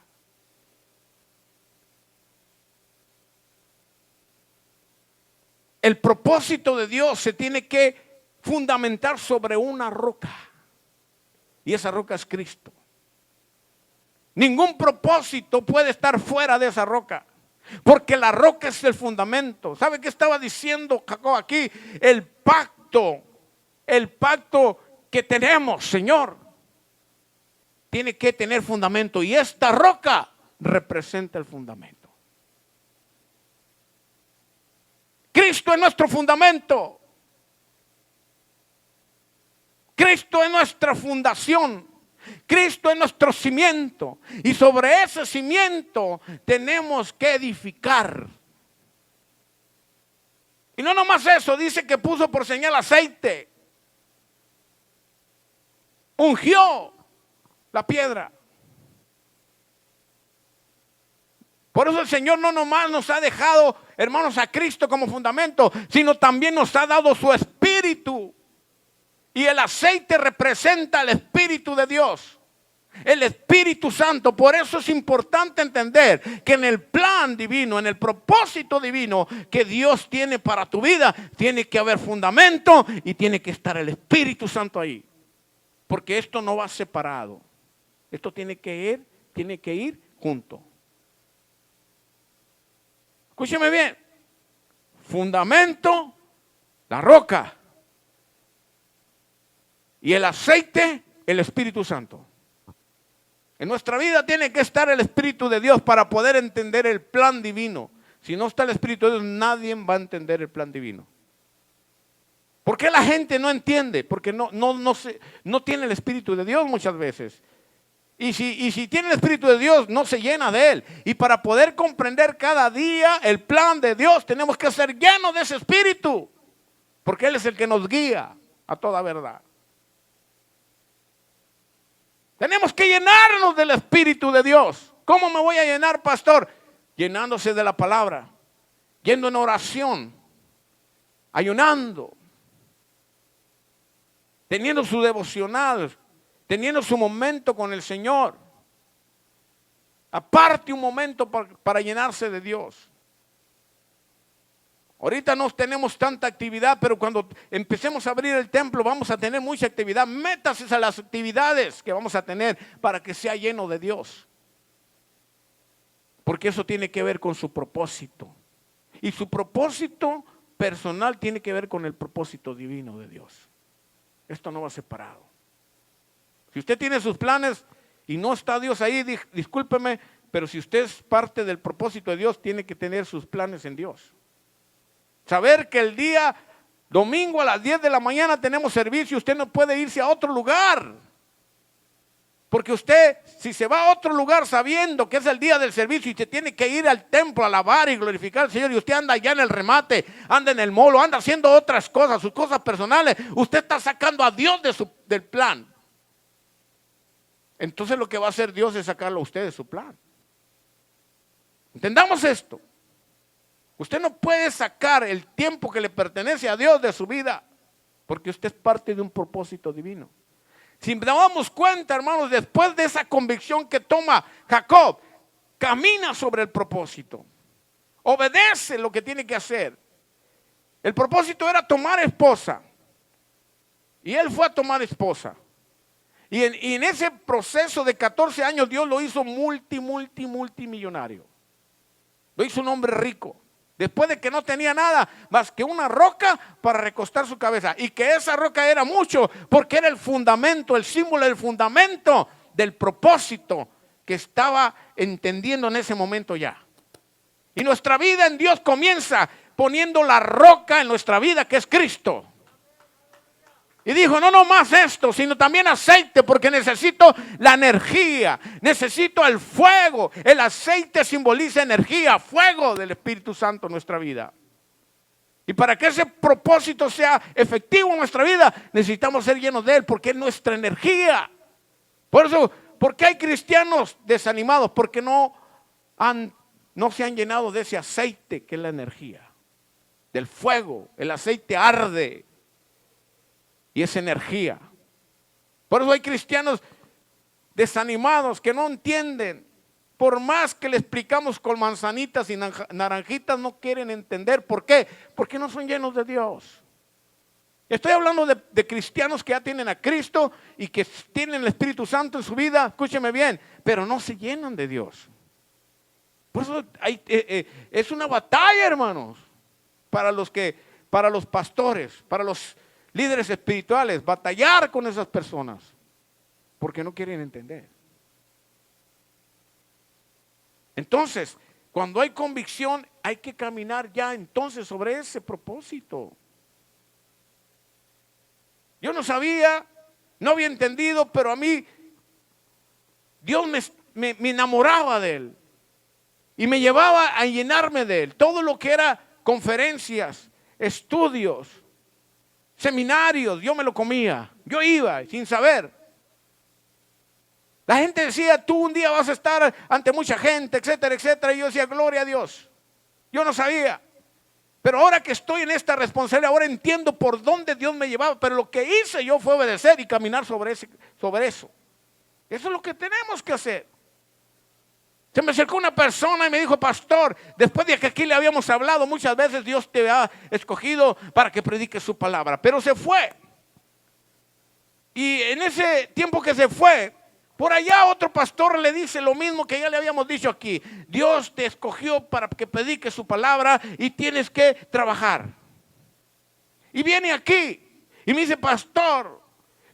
El propósito de Dios se tiene que fundamentar sobre una roca. Y esa roca es Cristo. Ningún propósito puede estar fuera de esa roca. Porque la roca es el fundamento. ¿Sabe qué estaba diciendo Jacob aquí? El pacto que tenemos, Señor, tiene que tener fundamento. Y esta roca representa el fundamento. Cristo es nuestro fundamento. Cristo es nuestra fundación. Cristo es nuestro cimiento. Y sobre ese cimiento tenemos que edificar. Y no nomás eso, dice que puso por señal aceite. Ungió la piedra. Por eso el Señor no nomás nos ha dejado, hermanos, a Cristo como fundamento, sino también nos ha dado su Espíritu. Y el aceite representa el Espíritu de Dios, el Espíritu Santo. Por eso es importante entender que en el plan divino, en el propósito divino que Dios tiene para tu vida, tiene que haber fundamento y tiene que estar el Espíritu Santo ahí. Porque esto no va separado. Esto tiene que ir junto. Escúcheme bien. Fundamento, la roca. Y el aceite, el Espíritu Santo. En nuestra vida tiene que estar el Espíritu de Dios para poder entender el plan divino. Si no está el Espíritu de Dios, nadie va a entender el plan divino. ¿Por qué la gente no entiende? Porque no tiene el Espíritu de Dios muchas veces. Y si tiene el Espíritu de Dios, no se llena de él. Y para poder comprender cada día el plan de Dios, tenemos que ser llenos de ese Espíritu. Porque Él es el que nos guía a toda verdad. Tenemos que llenarnos del Espíritu de Dios. ¿Cómo me voy a llenar, pastor? Llenándose de la palabra, yendo en oración, ayunando, teniendo su devocional, teniendo su momento con el Señor. Aparte un momento para llenarse de Dios. Ahorita no tenemos tanta actividad, pero cuando empecemos a abrir el templo vamos a tener mucha actividad. Métase a las actividades que vamos a tener para que sea lleno de Dios. Porque eso tiene que ver con su propósito. Y su propósito personal tiene que ver con el propósito divino de Dios. Esto no va separado. Si usted tiene sus planes y no está Dios ahí, discúlpeme, pero si usted es parte del propósito de Dios, tiene que tener sus planes en Dios. Saber que el día domingo a las 10 de la mañana tenemos servicio, usted no puede irse a otro lugar. Porque usted, si se va a otro lugar sabiendo que es el día del servicio y se tiene que ir al templo a alabar y glorificar al Señor, y usted anda allá en el remate, anda en el molo, anda haciendo otras cosas, sus cosas personales, usted está sacando a Dios del plan. Entonces lo que va a hacer Dios es sacarlo a usted de su plan. Entendamos esto. Usted no puede sacar el tiempo que le pertenece a Dios de su vida, porque usted es parte de un propósito divino. Si nos damos cuenta, hermanos, después de esa convicción que toma Jacob, camina sobre el propósito, obedece lo que tiene que hacer. El propósito era tomar esposa, y él fue a tomar esposa. Y en ese proceso de 14 años Dios lo hizo multimillonario. Lo hizo un hombre rico. Después de que no tenía nada más que una roca para recostar su cabeza. Y que esa roca era mucho, porque era el fundamento, el símbolo del fundamento del propósito que estaba entendiendo en ese momento ya. Y nuestra vida en Dios comienza poniendo la roca en nuestra vida, que es Cristo. Y dijo, no más esto, sino también aceite, porque necesito la energía, necesito el fuego. El aceite simboliza energía, fuego del Espíritu Santo en nuestra vida. Y para que ese propósito sea efectivo en nuestra vida, necesitamos ser llenos de él, porque es nuestra energía. Por eso, ¿por qué hay cristianos desanimados? Porque no se han llenado de ese aceite que es la energía, del fuego. El aceite arde y es energía. Por eso hay cristianos desanimados que no entienden. Por más que le explicamos con manzanitas y naranjitas, no quieren entender. ¿Por qué? Porque no son llenos de Dios. Estoy hablando de cristianos que ya tienen a Cristo y que tienen el Espíritu Santo en su vida, escúcheme bien, pero no se llenan de Dios. Por eso es una batalla, hermanos, para los pastores, para los líderes espirituales, batallar con esas personas, porque no quieren entender. Entonces, cuando hay convicción, hay que caminar ya entonces sobre ese propósito. Yo no sabía, no había entendido, pero a mí Dios me enamoraba de él y me llevaba a llenarme de él. Todo lo que era conferencias, estudios, seminarios, yo me lo comía. Yo iba sin saber. La gente decía, tú un día vas a estar ante mucha gente, etcétera, etcétera. Y yo decía, gloria a Dios. Yo no sabía. Pero ahora que estoy en esta responsabilidad, ahora entiendo por dónde Dios me llevaba. Pero lo que hice yo fue obedecer y caminar sobre eso. Eso es lo que tenemos que hacer. Se me acercó una persona y me dijo, pastor, después de que aquí le habíamos hablado muchas veces, Dios te ha escogido para que prediques su palabra. Pero se fue. Y en ese tiempo que se fue, por allá otro pastor le dice lo mismo que ya le habíamos dicho aquí. Dios te escogió para que prediques su palabra y tienes que trabajar. Y viene aquí y me dice, pastor,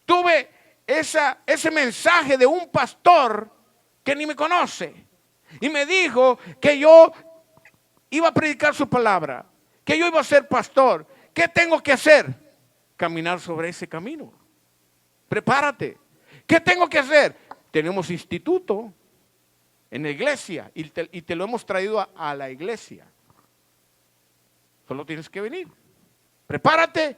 tuve ese mensaje de un pastor que ni me conoce. Y me dijo que yo iba a predicar su palabra, que yo iba a ser pastor. ¿Qué tengo que hacer? Caminar sobre ese camino. Prepárate. ¿Qué tengo que hacer? Tenemos instituto en la iglesia y te lo hemos traído a la iglesia. Solo tienes que venir. Prepárate.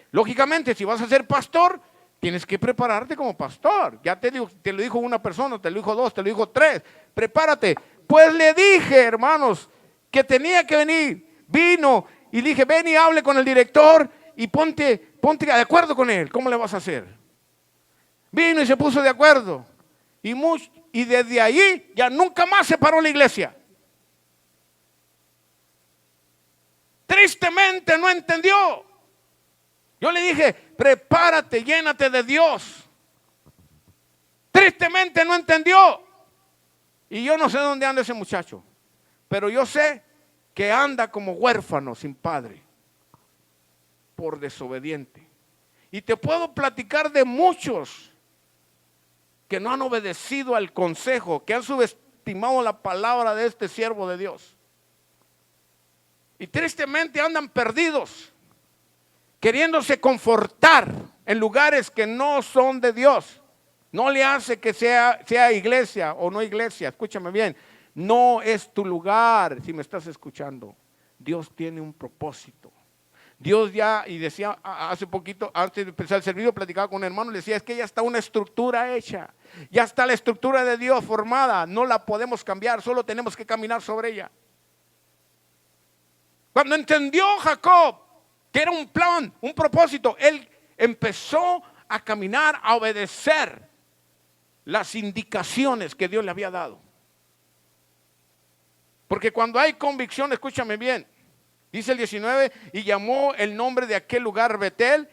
Lógicamente, si vas a ser pastor, tienes que prepararte como pastor. Ya te lo dijo una persona, te lo dijo dos, te lo dijo tres. Prepárate. Pues le dije, hermanos, que tenía que venir. Vino y dije, ven y hable con el director y ponte de acuerdo con él. ¿Cómo le vas a hacer? Vino y se puso de acuerdo. Y desde ahí ya nunca más se paró la iglesia. tristemente no entendió. Yo le dije, prepárate, llénate de Dios. Tristemente no entendió. Y yo no sé dónde anda ese muchacho, pero yo sé que anda como huérfano sin padre, por desobediente. Y te puedo platicar de muchos que no han obedecido al consejo, que han subestimado la palabra de este siervo de Dios. Y tristemente andan perdidos, queriéndose confortar en lugares que no son de Dios. No le hace que sea iglesia o no iglesia. Escúchame bien, no es tu lugar. Si me estás escuchando, Dios tiene un propósito. Dios ya, y decía hace poquito, antes de empezar el servicio, platicaba con un hermano y le decía, es que ya está una estructura hecha. Ya está la estructura de Dios formada, no la podemos cambiar, solo tenemos que caminar sobre ella. Cuando entendió Jacob que era un plan, un propósito, él empezó a caminar, a obedecer las indicaciones que Dios le había dado. Porque cuando hay convicción, escúchame bien, dice el 19, y llamó el nombre de aquel lugar Betel,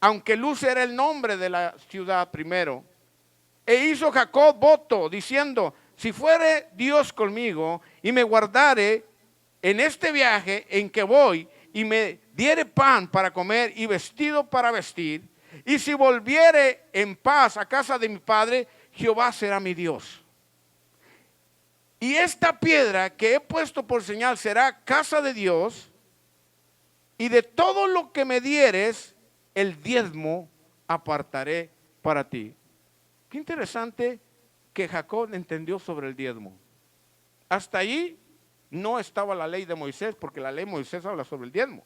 aunque Luz era el nombre de la ciudad primero. E hizo Jacob voto, diciendo, si fuere Dios conmigo y me guardare en este viaje en que voy, y me diere pan para comer y vestido para vestir, y si volviere en paz a casa de mi padre, Jehová será mi Dios. Y esta piedra que he puesto por señal será casa de Dios, y de todo lo que me dieres, el diezmo apartaré para ti. Qué interesante que Jacob entendió sobre el diezmo. Hasta ahí no estaba la ley de Moisés, porque la ley de Moisés habla sobre el diezmo.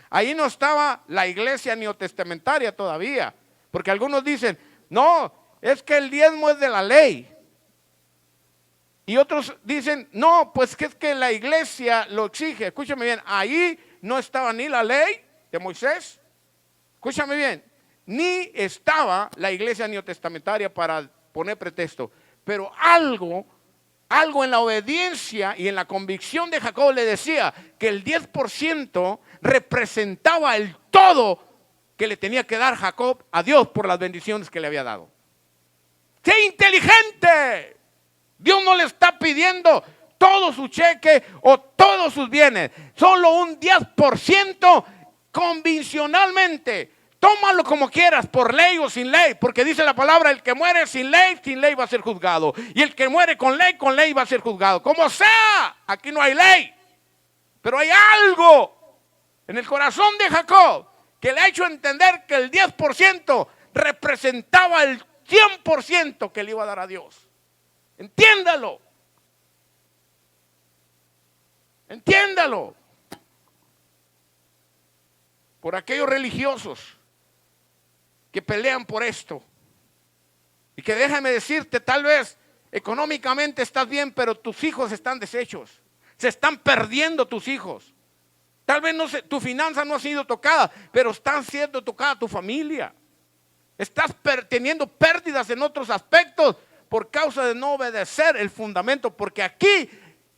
Ahí no estaba la iglesia neotestamentaria todavía, porque algunos dicen, no, es que el diezmo es de la ley. Y otros dicen, no, pues que es que la iglesia lo exige. Escúchame bien, ahí no estaba ni la ley de Moisés, escúchame bien, ni estaba la iglesia neotestamentaria para poner pretexto, pero algo en la obediencia y en la convicción de Jacob le decía que el 10% representaba el todo que le tenía que dar Jacob a Dios por las bendiciones que le había dado. ¡Sé inteligente! Dios no le está pidiendo todo su cheque o todos sus bienes, solo un 10% convencionalmente. Tómalo como quieras, por ley o sin ley, porque dice la palabra, el que muere sin ley va a ser juzgado. Y el que muere con ley va a ser juzgado. Como sea, aquí no hay ley. Pero hay algo en el corazón de Jacob que le ha hecho entender que el 10% representaba el 100% que le iba a dar a Dios. Entiéndalo. Entiéndalo. Por aquellos religiosos que pelean por esto. Y que déjame decirte, tal vez económicamente estás bien, pero tus hijos están deshechos. Se están perdiendo tus hijos. Tal vez tu finanza no ha sido tocada, pero están siendo tocada tu familia. Estás teniendo pérdidas en otros aspectos por causa de no obedecer el fundamento. Porque aquí,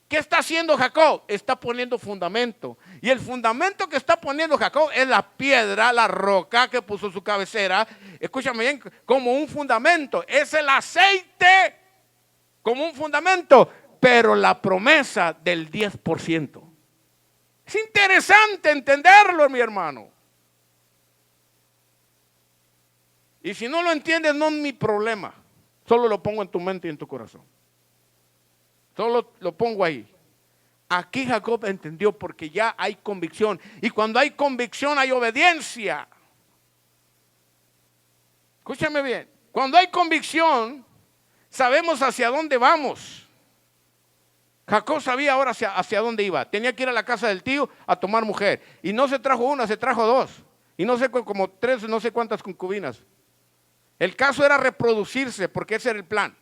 ¿qué está haciendo Jacob? Está poniendo fundamento. Y el fundamento que está poniendo Jacob es la piedra, la roca que puso su cabecera. Escúchame bien, como un fundamento. Es el aceite como un fundamento, pero la promesa del 10%. Es interesante entenderlo, mi hermano. Y si no lo entiendes, no es mi problema. Solo lo pongo en tu mente y en tu corazón. Solo lo pongo ahí. Aquí Jacob entendió porque ya hay convicción. Y cuando hay convicción hay obediencia. Escúchame bien. Cuando hay convicción, sabemos hacia dónde vamos. Jacob sabía ahora hacia dónde iba. Tenía que ir a la casa del tío a tomar mujer. Y no se trajo una, se trajo dos. Y no sé, como tres, no sé cuántas concubinas. El caso era reproducirse porque ese era el plan.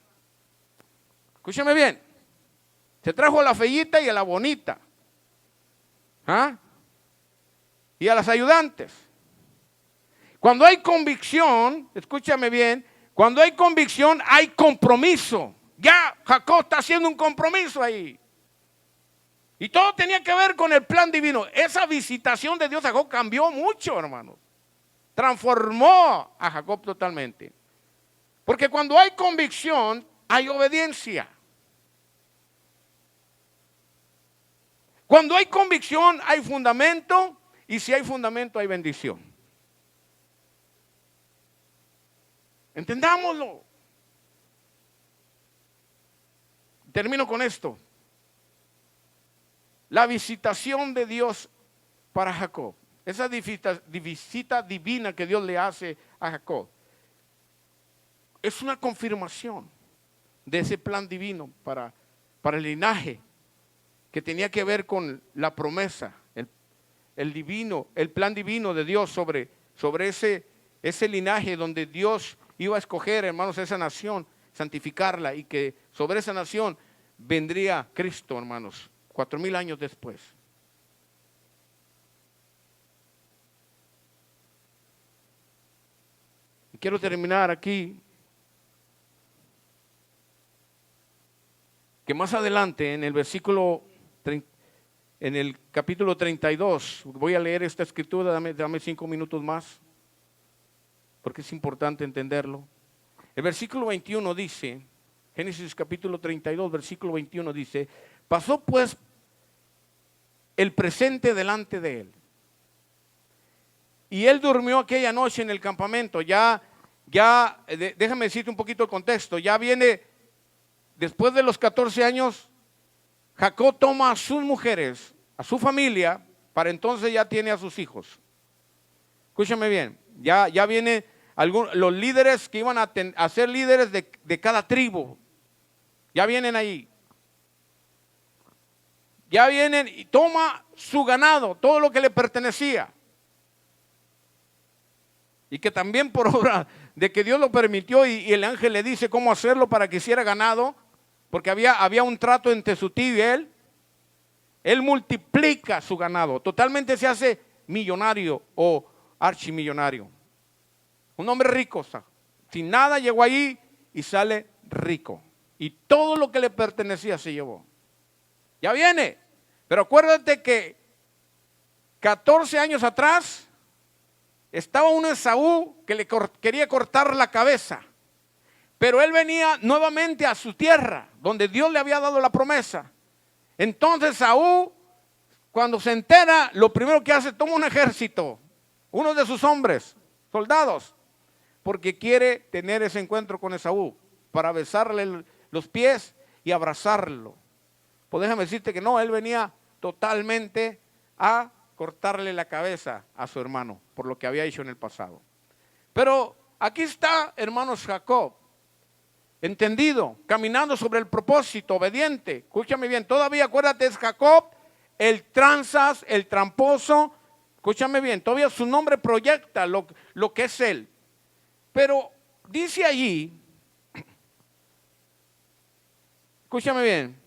Escúchame bien. Se trajo a la feíta y a la bonita. ¿Ah? Y a las ayudantes. Cuando hay convicción, escúchame bien, cuando hay convicción hay compromiso. Ya Jacob está haciendo un compromiso ahí. Y todo tenía que ver con el plan divino. Esa visitación de Dios a Jacob cambió mucho, hermanos. Transformó a Jacob totalmente. Porque cuando hay convicción, hay obediencia. Cuando hay convicción, hay fundamento. Y si hay fundamento, hay bendición. Entendámoslo. Termino con esto. La visitación de Dios para Jacob. Esa visita divina que Dios le hace a Jacob. Es una confirmación de ese plan divino para el linaje que tenía que ver con la promesa, el plan divino de Dios sobre ese linaje donde Dios iba a escoger, hermanos, esa nación, santificarla, y que sobre esa nación vendría Cristo, hermanos, 4000 años después. Y quiero terminar aquí, que más adelante en el capítulo 32, voy a leer esta escritura, dame 5 minutos más, porque es importante entenderlo. El versículo 21 dice, Génesis capítulo 32, versículo 21 dice: pasó pues el presente delante de él, y él durmió aquella noche en el campamento. Déjame decirte un poquito el contexto. Ya viene, después de los 14 años, Jacob toma a sus mujeres, a su familia, para entonces ya tiene a sus hijos. Escúchame bien, ya viene los líderes que iban a ser líderes de cada tribu. Ya vienen ahí. Ya vienen y toma su ganado, todo lo que le pertenecía. Y que también por obra de que Dios lo permitió, y el ángel le dice cómo hacerlo para que hiciera ganado, porque había un trato entre su tío y él. Él multiplica su ganado, totalmente se hace millonario o archimillonario. Un hombre rico, sin nada llegó allí y sale rico. Y todo lo que le pertenecía se llevó. Ya viene. Pero acuérdate que 14 años atrás estaba un Esaú que le quería cortar la cabeza. Pero él venía nuevamente a su tierra, donde Dios le había dado la promesa. Entonces Saúl, cuando se entera, lo primero que hace, toma un ejército, uno de sus hombres, soldados, porque quiere tener ese encuentro con Esaú, para besarle los pies y abrazarlo. Pues déjame decirte que no, él venía totalmente a cortarle la cabeza a su hermano, por lo que había hecho en el pasado. Pero aquí está, hermanos, Jacob, entendido, caminando sobre el propósito, obediente. Escúchame bien, todavía acuérdate, es Jacob, el tranzas, el tramposo. Escúchame bien, todavía su nombre proyecta lo que es él. Pero dice allí, escúchame bien,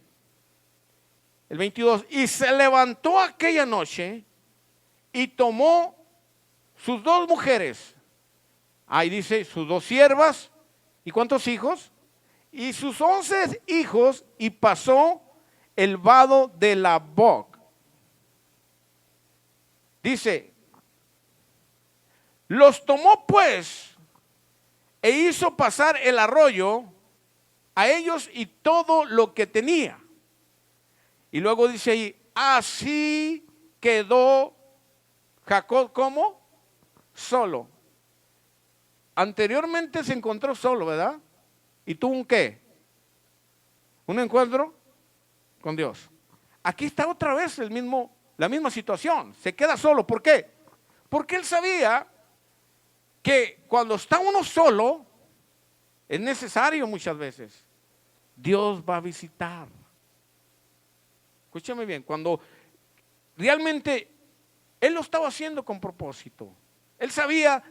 el 22, y se levantó aquella noche y tomó sus 2 mujeres. Ahí dice, sus 2 siervas. ¿Y cuántos hijos? Y sus 11 hijos, y pasó el vado de Jaboc. Dice, los tomó pues e hizo pasar el arroyo a ellos y todo lo que tenía. Y luego dice ahí, así quedó Jacob, ¿cómo? Solo. Anteriormente se encontró solo, ¿verdad? ¿Y tuvo un qué? Un encuentro con Dios. Aquí está otra vez la misma situación. Se queda solo. ¿Por qué? Porque él sabía que cuando está uno solo, es necesario muchas veces. Dios va a visitar. Escúchame bien, cuando realmente él lo estaba haciendo con propósito. Él sabía,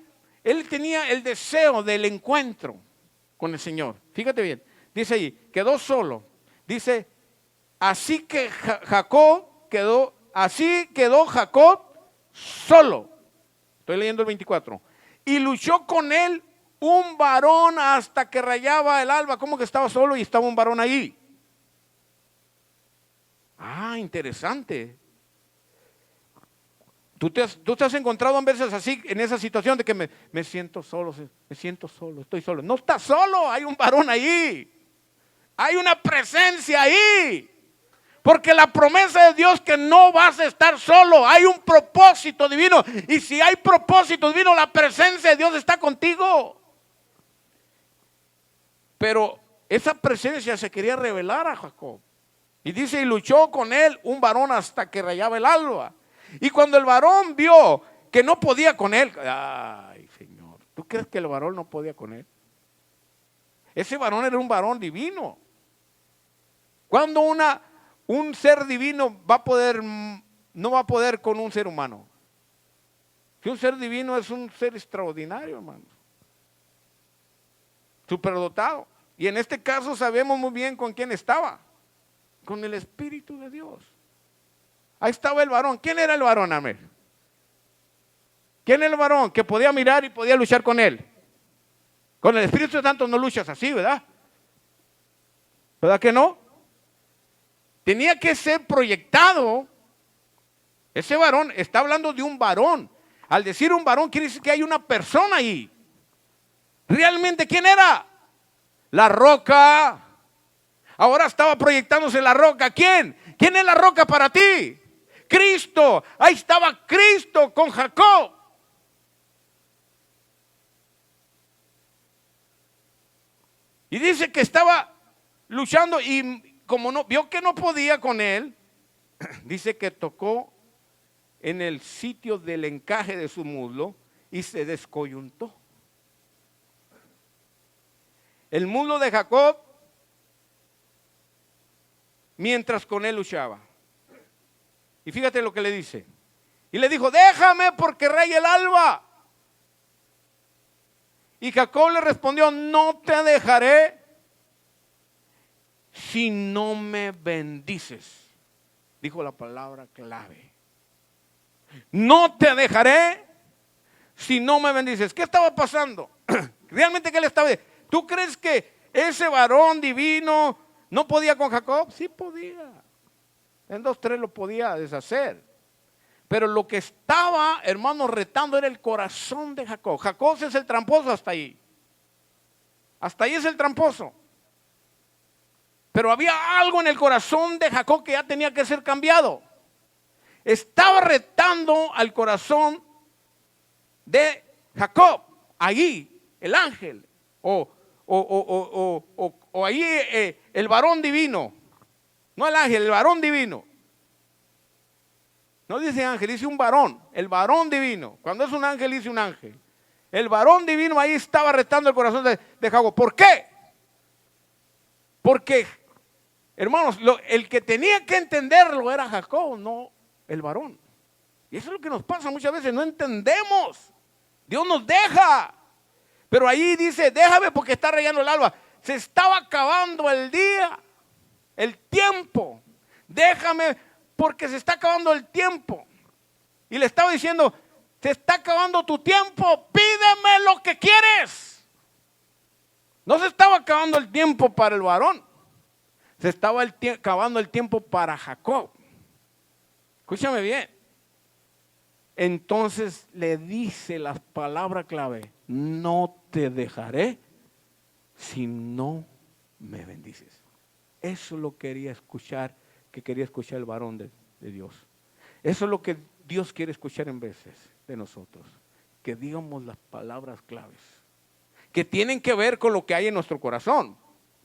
él tenía el deseo del encuentro con el Señor. Fíjate bien, dice ahí, quedó solo. Dice, así quedó Jacob solo. Estoy leyendo el 24. Y luchó con él un varón hasta que rayaba el alba. ¿Cómo que estaba solo y estaba un varón ahí? interesante. Tú te has encontrado en veces así, en esa situación de que me siento solo, estoy solo. No estás solo, hay un varón ahí. Hay una presencia ahí. Porque la promesa de Dios que no vas a estar solo. Hay un propósito divino. Y si hay propósito divino, la presencia de Dios está contigo. Pero esa presencia se quería revelar a Jacob. Y dice, y luchó con él un varón hasta que rayaba el alba. Y cuando el varón vio que no podía con él, ay Señor, ¿tú crees que el varón no podía con él? Ese varón era un varón divino. Cuando un ser divino no va a poder con un ser humano. Que un ser divino es un ser extraordinario, hermanos. Superdotado. Y en este caso sabemos muy bien con quién estaba. Con el Espíritu de Dios. Ahí estaba el varón. ¿Quién era el varón, amén? ¿Quién era el varón que podía mirar y podía luchar con él? Con el Espíritu Santo no luchas así, ¿verdad? ¿Verdad que no? Tenía que ser proyectado. Ese varón, está hablando de un varón. Al decir un varón quiere decir que hay una persona ahí. ¿Realmente quién era? La roca. Ahora estaba proyectándose la roca. ¿Quién? ¿Quién es la roca para ti? Cristo. Ahí estaba Cristo con Jacob. Y dice que estaba luchando y como no vio que no podía con él, dice que tocó en el sitio del encaje de su muslo y se descoyuntó. El muslo de Jacob mientras con él luchaba. Y fíjate lo que le dice. Y le dijo, déjame porque raya el alba. Y Jacob le respondió, no te dejaré si no me bendices. Dijo la palabra clave. No te dejaré si no me bendices. ¿Qué estaba pasando? ¿Realmente qué le estaba diciendo? ¿Tú crees que ese varón divino no podía con Jacob? Sí podía. En 2-3 lo podía deshacer. Pero lo que estaba, hermano, retando era el corazón de Jacob. Jacob es el tramposo hasta ahí. Hasta ahí es el tramposo. Pero había algo en el corazón de Jacob que ya tenía que ser cambiado. Estaba retando al corazón de Jacob. Allí, el ángel. O ahí el varón divino. No el ángel, el varón divino. No dice ángel, dice un varón. El varón divino. Cuando es un ángel, dice un ángel. El varón divino ahí estaba retando el corazón de Jacob. ¿Por qué? Porque, hermanos, el que tenía que entenderlo era Jacob, no el varón. Y eso es lo que nos pasa muchas veces, no entendemos. Dios nos deja. Pero ahí dice, déjame porque está rayando el alba. Se estaba acabando el día, el tiempo. Déjame porque se está acabando el tiempo. Y le estaba diciendo, se está acabando tu tiempo, pídeme lo que quieres. No se estaba acabando el tiempo para el varón. Se estaba acabando el tiempo para Jacob. Escúchame bien. Entonces le dice las palabras clave, no te dejaré si no me bendices. Eso lo quería escuchar, que quería escuchar el varón de Dios. Eso es lo que Dios quiere escuchar en veces de nosotros. Que digamos las palabras claves, que tienen que ver con lo que hay en nuestro corazón.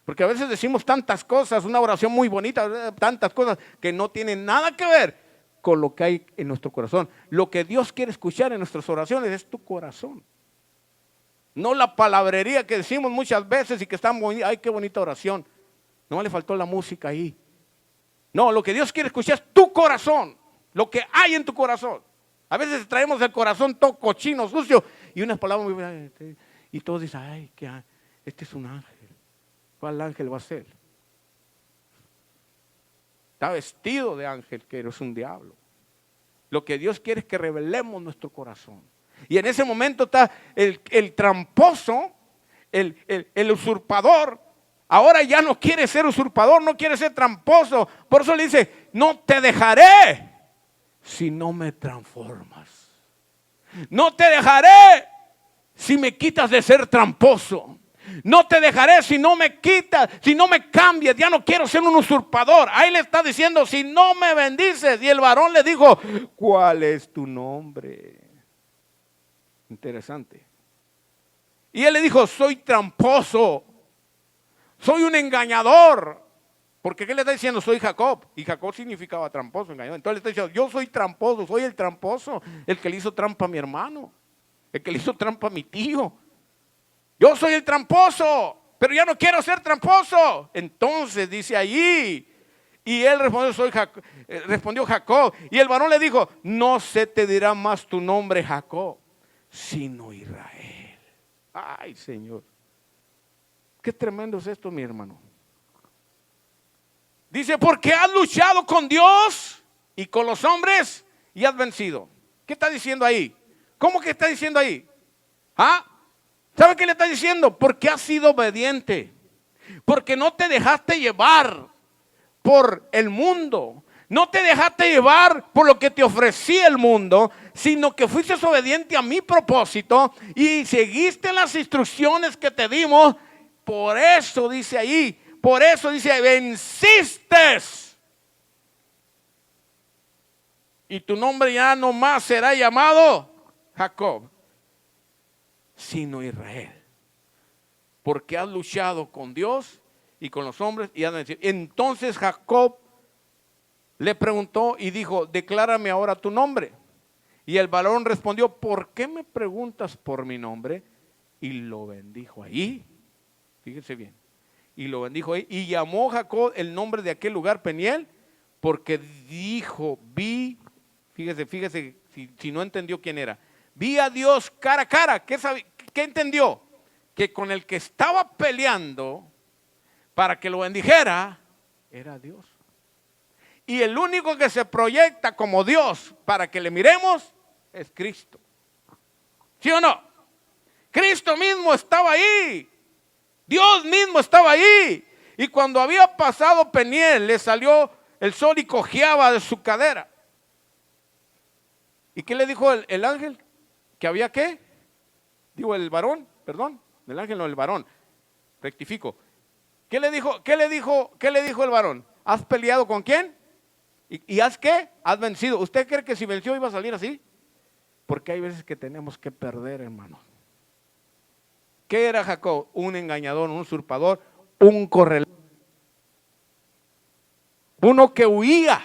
Porque a veces decimos tantas cosas, una oración muy bonita, tantas cosas que no tienen nada que ver con lo que hay en nuestro corazón. Lo que Dios quiere escuchar en nuestras oraciones es tu corazón. No la palabrería que decimos muchas veces y que está muy, ay, qué bonita oración. No le faltó la música ahí. No, lo que Dios quiere escuchar es tu corazón. Lo que hay en tu corazón. A veces traemos el corazón todo cochino, sucio. Y unas palabras muy... Y todos dicen, ay, este es un ángel. ¿Cuál ángel va a ser? Está vestido de ángel, que eres un diablo. Lo que Dios quiere es que revelemos nuestro corazón. Y en ese momento está el tramposo, el usurpador. Ahora ya no quiere ser usurpador, no quiere ser tramposo. Por eso le dice, no te dejaré si no me transformas. No te dejaré si me quitas de ser tramposo. No te dejaré si no me quitas, si no me cambias. Ya no quiero ser un usurpador. Ahí le está diciendo, si no me bendices. Y el varón le dijo, ¿cuál es tu nombre? Interesante. Y él le dijo, soy tramposo, soy un engañador. Porque ¿qué le está diciendo? Soy Jacob. Y Jacob significaba tramposo, engañador. Entonces le está diciendo, yo soy tramposo, soy el tramposo, el que le hizo trampa a mi hermano, el que le hizo trampa a mi tío. Yo soy el tramposo, pero ya no quiero ser tramposo. Entonces dice allí, y él respondió Jacob. Y el varón le dijo, no se te dirá más tu nombre Jacob, sino Israel. Ay, Señor, qué tremendo es esto, mi hermano. Dice, porque has luchado con Dios y con los hombres y has vencido. ¿Qué está diciendo ahí? ¿Cómo que está diciendo ahí? ¿Ah? ¿Sabe qué le está diciendo? Porque has sido obediente. Porque no te dejaste llevar por el mundo. No te dejaste llevar por lo que te ofrecía el mundo, sino que fuiste obediente a mi propósito y seguiste las instrucciones que te dimos. Por eso dice ahí, por eso dice, venciste. Y tu nombre ya no más será llamado Jacob, sino Israel. Porque has luchado con Dios y con los hombres y has vencido. Entonces Jacob le preguntó y dijo, declárame ahora tu nombre. Y el varón respondió, ¿por qué me preguntas por mi nombre? Y lo bendijo ahí. Fíjense bien. Y lo bendijo ahí. Y llamó Jacob el nombre de aquel lugar Peniel, porque dijo, fíjese si no entendió quién era. Vi a Dios cara a cara. ¿Qué entendió? Que con el que estaba peleando para que lo bendijera era Dios. Y el único que se proyecta como Dios para que le miremos es Cristo. ¿Sí o no? Cristo mismo estaba ahí. Dios mismo estaba ahí. Y cuando había pasado Peniel, le salió el sol y cojeaba de su cadera. ¿Y qué le dijo el ángel? ¿Que había qué? Digo, el varón, perdón, el ángel no, el varón. Rectifico. ¿Qué le dijo el varón? ¿Has peleado con quién? ¿Y has qué? Has vencido. ¿Usted cree que si venció iba a salir así? Porque hay veces que tenemos que perder, hermano. ¿Qué era Jacob? Un engañador, un usurpador, un corredor. Uno que huía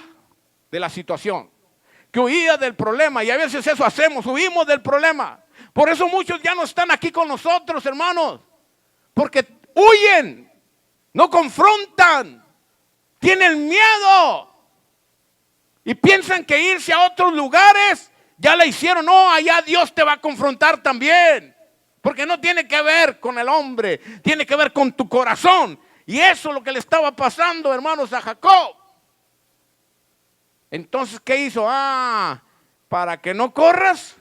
de la situación, que huía del problema. Y a veces eso hacemos, huimos del problema. Por eso muchos ya no están aquí con nosotros, hermanos. Porque huyen, no confrontan, tienen miedo. Y piensan que irse a otros lugares ya la hicieron. No, allá Dios te va a confrontar también. Porque no tiene que ver con el hombre, tiene que ver con tu corazón. Y eso es lo que le estaba pasando, hermanos, a Jacob. Entonces, ¿qué hizo? Para que no corras,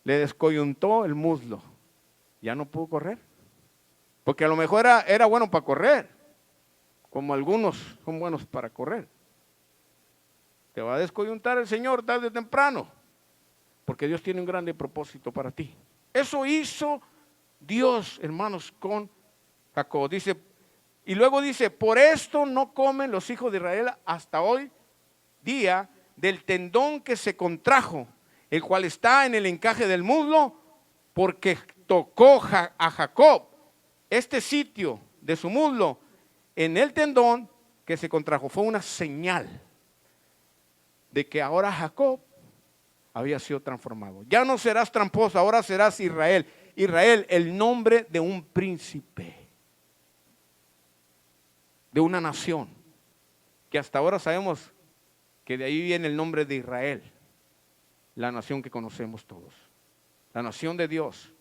le descoyuntó el muslo. Ya no pudo correr. Porque a lo mejor era bueno para correr. Como algunos son buenos para correr. Te va a descoyuntar el Señor tarde o temprano. Porque Dios tiene un grande propósito para ti. Eso hizo Dios, hermanos, con Jacob. Dice, y luego dice, por esto no comen los hijos de Israel hasta hoy día del tendón que se contrajo, el cual está en el encaje del muslo, porque tocó a Jacob este sitio de su muslo en el tendón que se contrajo. Fue una señal de que ahora Jacob había sido transformado. Ya no serás tramposo, ahora serás Israel. Israel, el nombre de un príncipe, de una nación, que hasta ahora sabemos que de ahí viene el nombre de Israel, la nación que conocemos todos, la nación de Dios.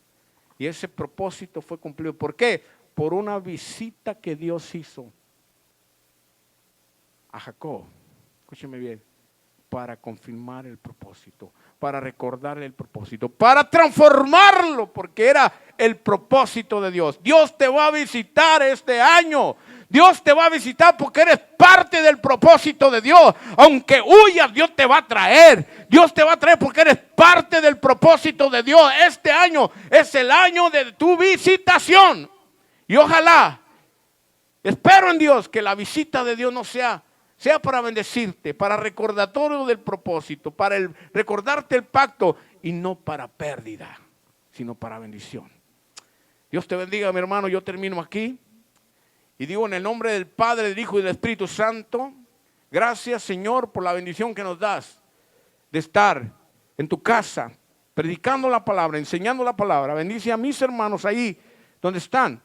Y ese propósito fue cumplido. ¿Por qué? Por una visita que Dios hizo a Jacob. Escúcheme bien. para confirmar el propósito, para recordarle el propósito, para transformarlo, porque era el propósito de Dios. Dios te va a visitar este año. Dios te va a visitar porque eres parte del propósito de Dios. Aunque huyas, Dios te va a traer. Dios te va a traer porque eres parte del propósito de Dios. Este año es el año de tu visitación. Y ojalá, espero en Dios que la visita de Dios no sea para bendecirte, para recordatorio del propósito, para recordarte el pacto y no para pérdida, sino para bendición. Dios te bendiga, mi hermano. Yo termino aquí y digo en el nombre del Padre, del Hijo y del Espíritu Santo, gracias, Señor, por la bendición que nos das de estar en tu casa, predicando la palabra, enseñando la palabra. Bendice a mis hermanos ahí donde están.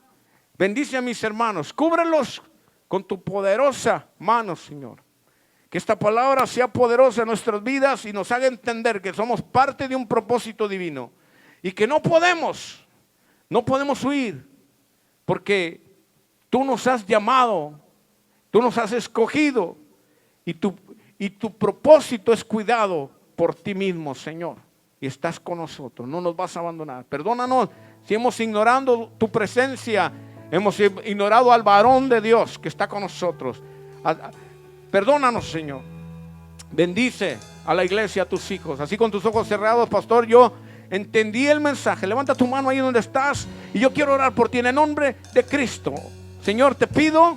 Bendice a mis hermanos, cúbrelos con tu poderosa mano, Señor. Que esta palabra sea poderosa en nuestras vidas y nos haga entender que somos parte de un propósito divino. Y que no podemos huir, porque tú nos has llamado, tú nos has escogido y tu propósito es cuidado por ti mismo, Señor. Y estás con nosotros, no nos vas a abandonar. Perdónanos si hemos ignorado tu presencia. Hemos ignorado al varón de Dios que está con nosotros. Perdónanos, Señor. Bendice a la iglesia, a tus hijos. Así con tus ojos cerrados, pastor, yo entendí el mensaje. Levanta tu mano ahí donde estás y yo quiero orar por ti en el nombre de Cristo. Señor, te pido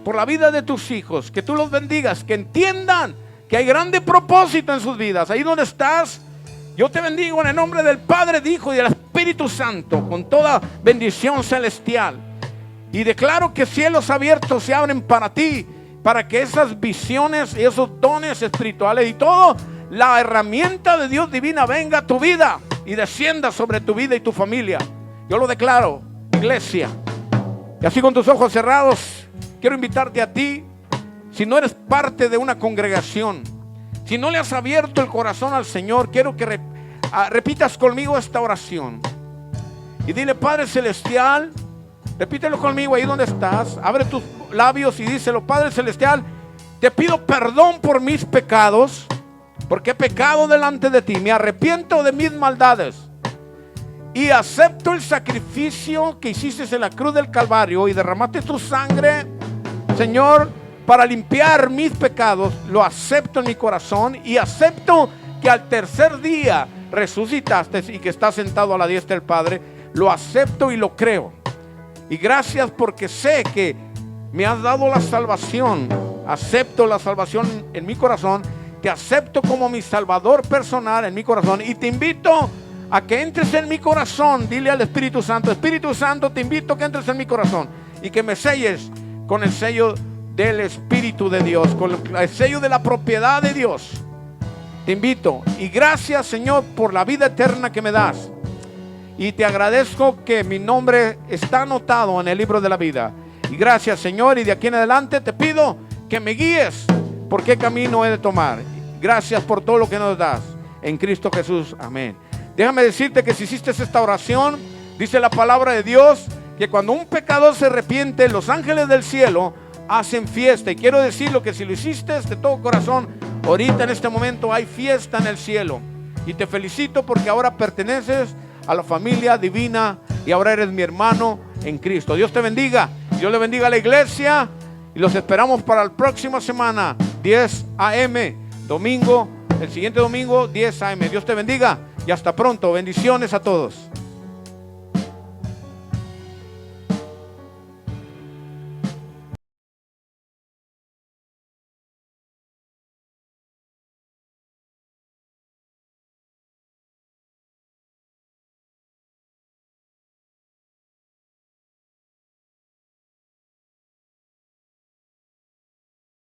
por la vida de tus hijos, que tú los bendigas, que entiendan que hay grande propósito en sus vidas. Ahí donde estás, yo te bendigo en el nombre del Padre, del Hijo y del Espíritu Santo, con toda bendición celestial. Y declaro que cielos abiertos se abren para ti, para que esas visiones y esos dones espirituales y todo, la herramienta de Dios divina venga a tu vida y descienda sobre tu vida y tu familia. Yo lo declaro, iglesia. Y así con tus ojos cerrados, quiero invitarte a ti, si no eres parte de una congregación, si no le has abierto el corazón al Señor, quiero que repitas conmigo esta oración. Y dile: Padre Celestial, repítelo conmigo ahí donde estás. Abre tus labios y díselo: Padre Celestial, te pido perdón por mis pecados, porque he pecado delante de ti. Me arrepiento de mis maldades y acepto el sacrificio que hiciste en la cruz del Calvario y derramaste tu sangre, Señor, para limpiar mis pecados. Lo acepto en mi corazón y acepto que al tercer día resucitaste y que estás sentado a la diestra del Padre. Lo acepto y lo creo. Y gracias porque sé que me has dado la salvación. Acepto la salvación en mi corazón. Te acepto como mi Salvador personal en mi corazón. Y te invito a que entres en mi corazón. Dile al Espíritu Santo: Espíritu Santo, te invito a que entres en mi corazón y que me selles con el sello del Espíritu de Dios, con el sello de la propiedad de Dios. Te invito. Y gracias, Señor, por la vida eterna que me das. Y te agradezco que mi nombre está anotado en el libro de la vida. Y gracias, Señor, y de aquí en adelante te pido que me guíes por qué camino he de tomar. Gracias por todo lo que nos das en Cristo Jesús. Amén. Déjame decirte que si hiciste esta oración, dice la palabra de Dios que cuando un pecador se arrepiente, los ángeles del cielo hacen fiesta. Y quiero decirlo que si lo hiciste de todo corazón, ahorita en este momento hay fiesta en el cielo. Y te felicito porque ahora perteneces a la familia divina y ahora eres mi hermano en Cristo. Dios te bendiga. Dios le bendiga a la iglesia y los esperamos para la próxima semana, 10 a.m. domingo, el siguiente domingo, 10 a.m. Dios te bendiga y hasta pronto. Bendiciones a todos.